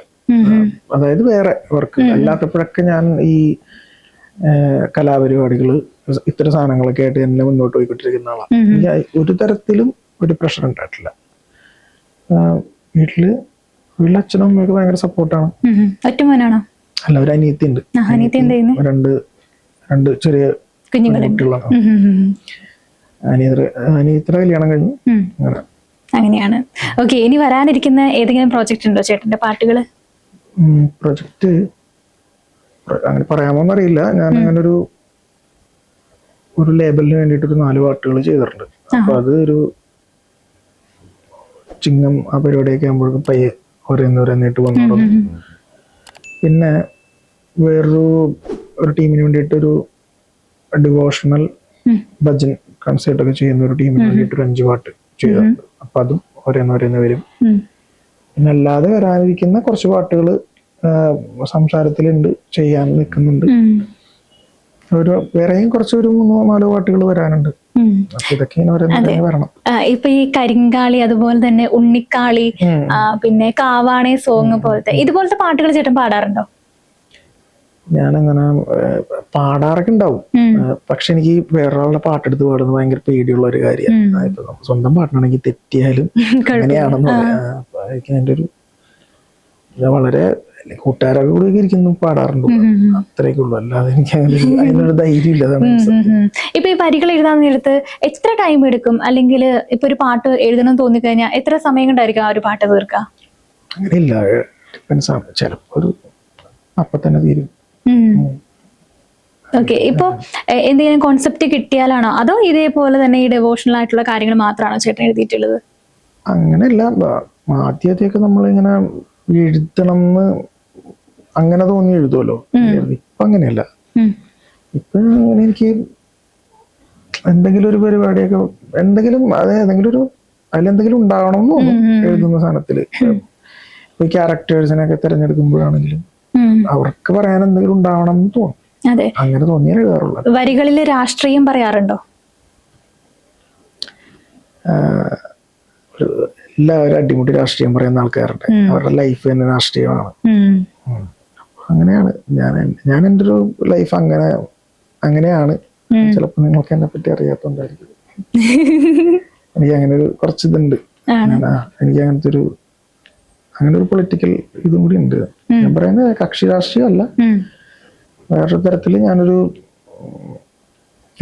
Speaker 1: അതായത് വേറെ വർക്ക് അല്ലാത്തപ്പോഴൊക്കെ ഞാൻ ഈ കലാപരിപാടികള് ഇത്തരം സാധനങ്ങളൊക്കെ ആയിട്ട് എന്നെ മുന്നോട്ട് പോയിക്കൊണ്ടിരിക്കുന്ന ആളാണ്. എനിക്ക് ഒരു തരത്തിലും ഒരു പ്രഷർ ഉണ്ടായിട്ടില്ല. വീട്ടില് അച്ഛനും അമ്മയൊക്കെ ഭയങ്കര സപ്പോർട്ടാണ്.
Speaker 2: ഒറ്റമോനാണോ?
Speaker 1: അല്ല, ഒരു അനിയത്തി ഉണ്ട്. രണ്ട് ചെറിയ കുട്ടികളാണ്. അനിയത്തിയുടെ കല്യാണം കഴിഞ്ഞു.
Speaker 2: അങ്ങനെയാണ്. ഓക്കെ, ഇനി വരാനിരിക്കുന്ന ഏതെങ്കിലും പ്രോജക്റ്റ് ഉണ്ടോ ചേട്ടന്റെ പാട്ടുകള്?
Speaker 1: പ്രൊജക്ട് അങ്ങനെ പറയാമോന്ന് അറിയില്ല. ഞാൻ അങ്ങനെ ഒരു ലേബലിന് വേണ്ടിയിട്ട് ഒരു 4 പാട്ടുകൾ ചെയ്തിട്ടുണ്ട്. അപ്പൊ അത് ഒരു ചിങ്ങം ആ പരിപാടിയൊക്കെ ആകുമ്പോഴേക്കും പയ്യെ ഓരോന്നോരോന്നായിട്ട് വന്നു. പിന്നെ വേറൊരു ടീമിന് വേണ്ടിയിട്ടൊരു ഡിവോഷണൽ ഭജൻ കൺസേർട്ട് ഒക്കെ ചെയ്യുന്ന ഒരു ടീമിന് വേണ്ടിയിട്ട് ഒരു 5 പാട്ട് ചെയ്തിട്ടുണ്ട്. അപ്പൊ അതും ഓരോന്നോരോന്ന് വരും. പിന്നെ അല്ലാതെ വരാനിരിക്കുന്ന കുറച്ച് പാട്ടുകൾ സംസാരത്തിലുണ്ട്, ചെയ്യാൻ നിൽക്കുന്നുണ്ട്. വേറെയും കുറച്ചൊരു 3-4 പാട്ടുകൾ വരാനുണ്ട്. അപ്പൊ ഇതൊക്കെ ഇങ്ങനെ വരണം.
Speaker 2: ഇപ്പൊ ഈ കരിങ്കാളി, അതുപോലെ തന്നെ ഉണ്ണിക്കാളി, പിന്നെ കാവാണേ സോങ് പോലത്തെ ഇതുപോലത്തെ പാട്ടുകൾ ചേട്ടൻ പാടാറുണ്ടോ?
Speaker 1: ഞാനങ്ങനെ പാടാറൊക്കെ ഉണ്ടാവും. പക്ഷെ എനിക്ക് വേറൊരാളുടെ പാട്ടെടുത്ത് പാടുന്നത് ഭയങ്കര പേടിയുള്ള ഒരു കാര്യമാണ്. ഇപ്പൊ സ്വന്തം പാട്ടിനാണെങ്കിൽ തെറ്റിയാലും അങ്ങനെയാണെന്ന് പറയാം. എനിക്ക് അതിന്റെ ഒരു വളരെ കൂട്ടുകാരൊക്കെ കൂടെ ഇരിക്കുന്നു പാടാറുണ്ട്, അത്രയൊക്കെ ഉള്ളു. അല്ലാതെ എനിക്ക് അതിനൊരു ധൈര്യം ഇല്ല.
Speaker 2: ഇപ്പൊ ഈ വരികൾ എഴുതാൻ നേരത്ത് എത്ര ടൈം എടുക്കും? അല്ലെങ്കിൽ ഇപ്പൊ ഒരു പാട്ട് എഴുതണം തോന്നിക്കഴിഞ്ഞാൽ എത്ര സമയം കൊണ്ടായിരിക്കും ആ ഒരു പാട്ട് തീർക്കുക?
Speaker 1: അങ്ങനെയില്ല, ഡിപ്പെൻസ് ആണ്. ചിലപ്പോ ഒരു അപ്പൊ തന്നെ തീരും.
Speaker 2: ഓക്കെ, ഇപ്പൊ എന്തെങ്കിലും കോൺസെപ്റ്റ് കിട്ടിയാലാണോ അതോ ഇതേപോലെ തന്നെ ഈ ഡെവോഷണൽ ആയിട്ടുള്ള കാര്യങ്ങൾ മാത്രമാണോ ചേട്ടൻ എഴുതിയിട്ടുള്ളത്?
Speaker 1: അങ്ങനെയല്ല, ആദ്യമൊക്കെ നമ്മളിങ്ങനെ എഴുതണം എന്ന് അങ്ങനെ തോന്നി എഴുതുമല്ലോ. ഇപ്പൊ അങ്ങനെയല്ല. ഇപ്പൊ അങ്ങനെ എനിക്ക് എന്തെങ്കിലും ഒരു പരിപാടിയൊക്കെ അതിലെന്തെങ്കിലും ഉണ്ടാവണം എന്ന് തോന്നും എഴുതുന്ന സാധനത്തില്. ഇപ്പൊ ക്യാരക്ടേഴ്സിനൊക്കെ തിരഞ്ഞെടുക്കുമ്പോഴാണെങ്കിലും അവർക്ക് പറയാൻ എന്തെങ്കിലും ഉണ്ടാവണം എന്ന് തോന്നും. അങ്ങനെ തോന്നിയാൽ എഴുതാറുള്ളത്.
Speaker 2: വരികളില് രാഷ്ട്രീയം പറയാറുണ്ടോ?
Speaker 1: എല്ലാവരും അടിമുടി രാഷ്ട്രീയം പറയുന്ന ആൾക്കാരുണ്ട്. അവരുടെ ലൈഫ് തന്നെ രാഷ്ട്രീയമാണ്. അങ്ങനെയാണ് ഞാൻ എൻ്റെ ഒരു ലൈഫ് അങ്ങനെയാണ്. ചിലപ്പോ നിങ്ങൾക്ക് എന്നെ പറ്റി അറിയാത്തോണ്ടായിരിക്കും. എനിക്ക് അങ്ങനെ ഒരു കുറച്ച് ഇതുണ്ട്. എനിക്ക് അങ്ങനെ ഒരു പൊളിറ്റിക്കൽ ഇതും കൂടി ഉണ്ട്. ഞാൻ പറയുന്നത് കക്ഷി രാഷ്ട്രീയം അല്ല, വേറൊരു തരത്തില്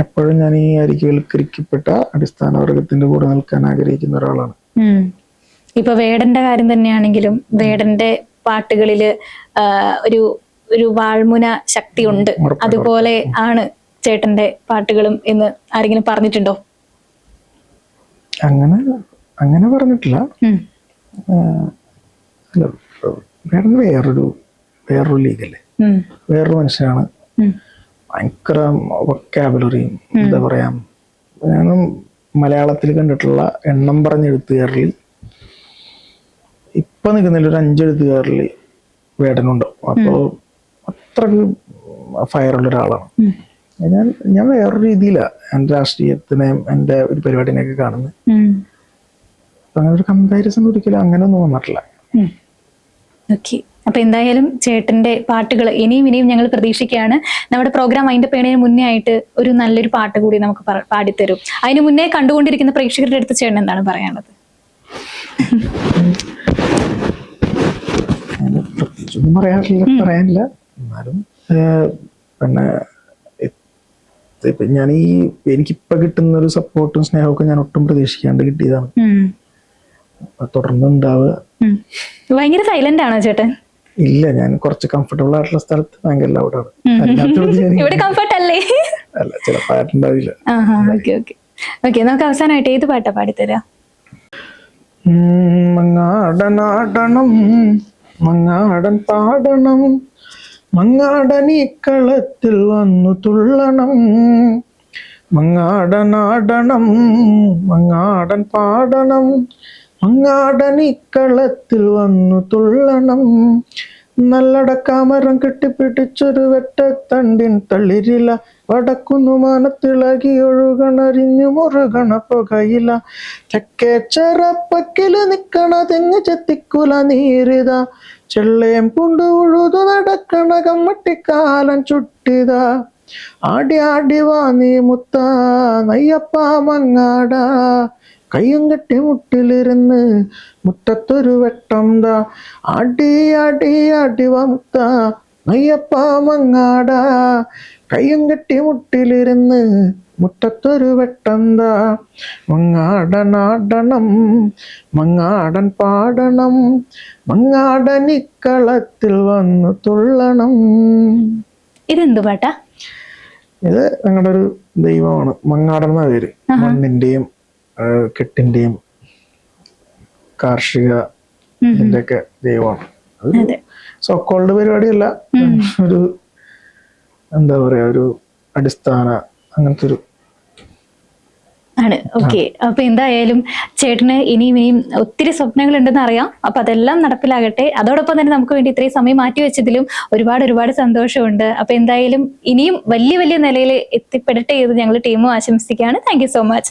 Speaker 1: എപ്പോഴും ഞാൻ ഈ അരികവൽക്കരിക്കപ്പെട്ട അടിസ്ഥാന വർഗത്തിന്റെ കൂടെ നിൽക്കാൻ ആഗ്രഹിക്കുന്ന ഒരാളാണ്.
Speaker 2: ഇപ്പൊ വേടന്റെ കാര്യം തന്നെയാണെങ്കിലും വേടന്റെ പാട്ടുകളില് ഒരു വാൾമുന ശക്തി ഉണ്ട്. അതുപോലെ ആണ് ചേട്ടന്റെ പാട്ടുകളും എന്ന് ആരെങ്കിലും പറഞ്ഞിട്ടുണ്ടോ?
Speaker 1: അങ്ങനെ പറഞ്ഞിട്ടില്ല. വേടൻ വേറൊരു ലീഗല്ലേ, വേറൊരു മനുഷ്യനാണ്. ഭയങ്കര വൊക്കാബുലറിയും എന്താ പറയാ, ഞാനും മലയാളത്തിൽ കണ്ടിട്ടുള്ള എണ്ണം പറഞ്ഞ എഴുത്തുകാരിൽ ഇപ്പൊ നിൽക്കുന്നതിൽ ഒരു 5 എഴുത്തുകാരിൽ വേടനുണ്ടാവും. അപ്പോ അത്രക്ക് ഫയറുള്ള ഒരാളാണ്. ഞാൻ വേറൊരു രീതിയിലാണ് എൻ്റെ രാഷ്ട്രീയത്തിനെയും എൻ്റെ ഒരു പരിപാടിനെയൊക്കെ കാണുന്നത്. അങ്ങനെ ഒരു കമ്പാരിസൺ ഒരിക്കലും അങ്ങനെ ഒന്നും വന്നിട്ടില്ല.
Speaker 2: ഓക്കെ, അപ്പൊ എന്തായാലും ചേട്ടന്റെ പാട്ടുകൾ ഇനിയും ഇനിയും ഞങ്ങൾ പ്രതീക്ഷിക്കുകയാണ്. നമ്മുടെ പ്രോഗ്രാം അതിന്റെ പേണിന് മുന്നേ ആയിട്ട് ഒരു നല്ലൊരു പാട്ട് കൂടി നമുക്ക് പാടിത്തരും. അതിന് മുന്നേ കണ്ടുകൊണ്ടിരിക്കുന്ന പ്രേക്ഷകരുടെ അടുത്ത് ചേട്ടൻ എന്താണ് പറയാനുള്ളത്?
Speaker 1: പ്രത്യേകിച്ചൊന്നും പറയാനില്ല. എന്നാലും പിന്നെ ഞാൻ എനിക്കിപ്പോ കിട്ടുന്ന ഒരു സപ്പോർട്ടും സ്നേഹമൊക്കെ ഞാൻ ഒട്ടും പ്രതീക്ഷിക്കാണ്ട് കിട്ടിയതാണ്. തുടർന്ന് ഉണ്ടാവുക.
Speaker 2: ഭയങ്കര സൈലന്റ് ആണോ ചേട്ടൻ?
Speaker 1: ഇല്ല, ഞാൻ കുറച്ച് കംഫർട്ടബിൾ ആയിട്ടുള്ള സ്ഥലത്ത് ഭയങ്കര ലൗഡാണ്.
Speaker 2: ഇവിടെ കംഫർട്ട് അല്ലേ?
Speaker 1: അല്ല, ചില പാട്ടുണ്ടാവില്ല.
Speaker 2: ഓക്കെ, നമുക്ക് അവസാനമായിട്ട് ഏത് പാട്ടാ പാടിത്തരാ?
Speaker 1: മങ്ങാടനാടണം മങ്ങാടൻ പാടണം മങ്ങാടൻ ഈ കളത്തിൽ വന്നു തുള്ളണം. മങ്ങാടനാടണം മങ്ങാടൻ പാടണം മങ്ങാടൻ ഈ കളത്തിൽ വന്നു തുള്ളണം. നല്ലടക്കാമരം കെട്ടിപ്പിടിച്ചൊരു വെട്ടത്തണ്ടിൻ തളിരില വടക്കുന്നു മാനത്തിളകി ഒഴുകണറിഞ്ഞു മുറുകണ പുകയില. ചക്കേ ചെറപ്പക്കില് നിക്കണ തെങ്ങ് ചെത്തിക്കുല നീരിത ചെള്ളയും പുണ്ടു ഉഴുതു നടക്കണ കമ്മട്ടിക്കാലം ചുട്ടിത. ആടി ആടി വാ നീ മുത്ത നയ്യപ്പ മങ്ങാട കയ്യും കെട്ടി മുട്ടിലിരുന്ന് മുറ്റത്തൊരു വെട്ടം ദാ. ആടി ആടി ആടി വാ മുത്ത നയ്യപ്പ മങ്ങാട കയ്യും കെട്ടി മുട്ടിലിരുന്ന് മുറ്റത്തൊരു വെട്ടം ദാ. മങ്ങാടനാടണം മങ്ങാടൻ പാടണം മങ്ങാടൻ ഇക്കളത്തിൽ വന്നു തുള്ളണം.
Speaker 2: ഇതെന്തു പാട്ടാ?
Speaker 1: ഇത് ഞങ്ങളുടെ ഒരു ദൈവമാണ്. മങ്ങാടൻ എന്ന പേര്. മണ്ണിന്റെയും കെട്ടിന്റെയും കാർഷിക ഇതിന്റെയൊക്കെ ദൈവമാണ്. അതൊരു സോക്കോൾഡ് പരിപാടിയല്ല, ഒരു എന്താ പറയാ, ഒരു അടിസ്ഥാന അങ്ങനത്തെ ഒരു
Speaker 2: ആണ്. ഓക്കെ, അപ്പൊ എന്തായാലും ചേട്ടന് ഇനിയും ഒത്തിരി സ്വപ്നങ്ങൾ ഉണ്ടെന്ന് അറിയാം. അപ്പൊ അതെല്ലാം നടപ്പിലാകട്ടെ. അതോടൊപ്പം തന്നെ നമുക്ക് വേണ്ടി ഇത്രയും സമയം മാറ്റി വെച്ചതിലും ഒരുപാട് സന്തോഷമുണ്ട്. അപ്പൊ എന്തായാലും ഇനിയും വലിയ നിലയിൽ എത്തിപ്പെടട്ടെ എന്ന് ഞങ്ങൾ ടീമും ആശംസിക്കുകയാണ്. Thank you so much.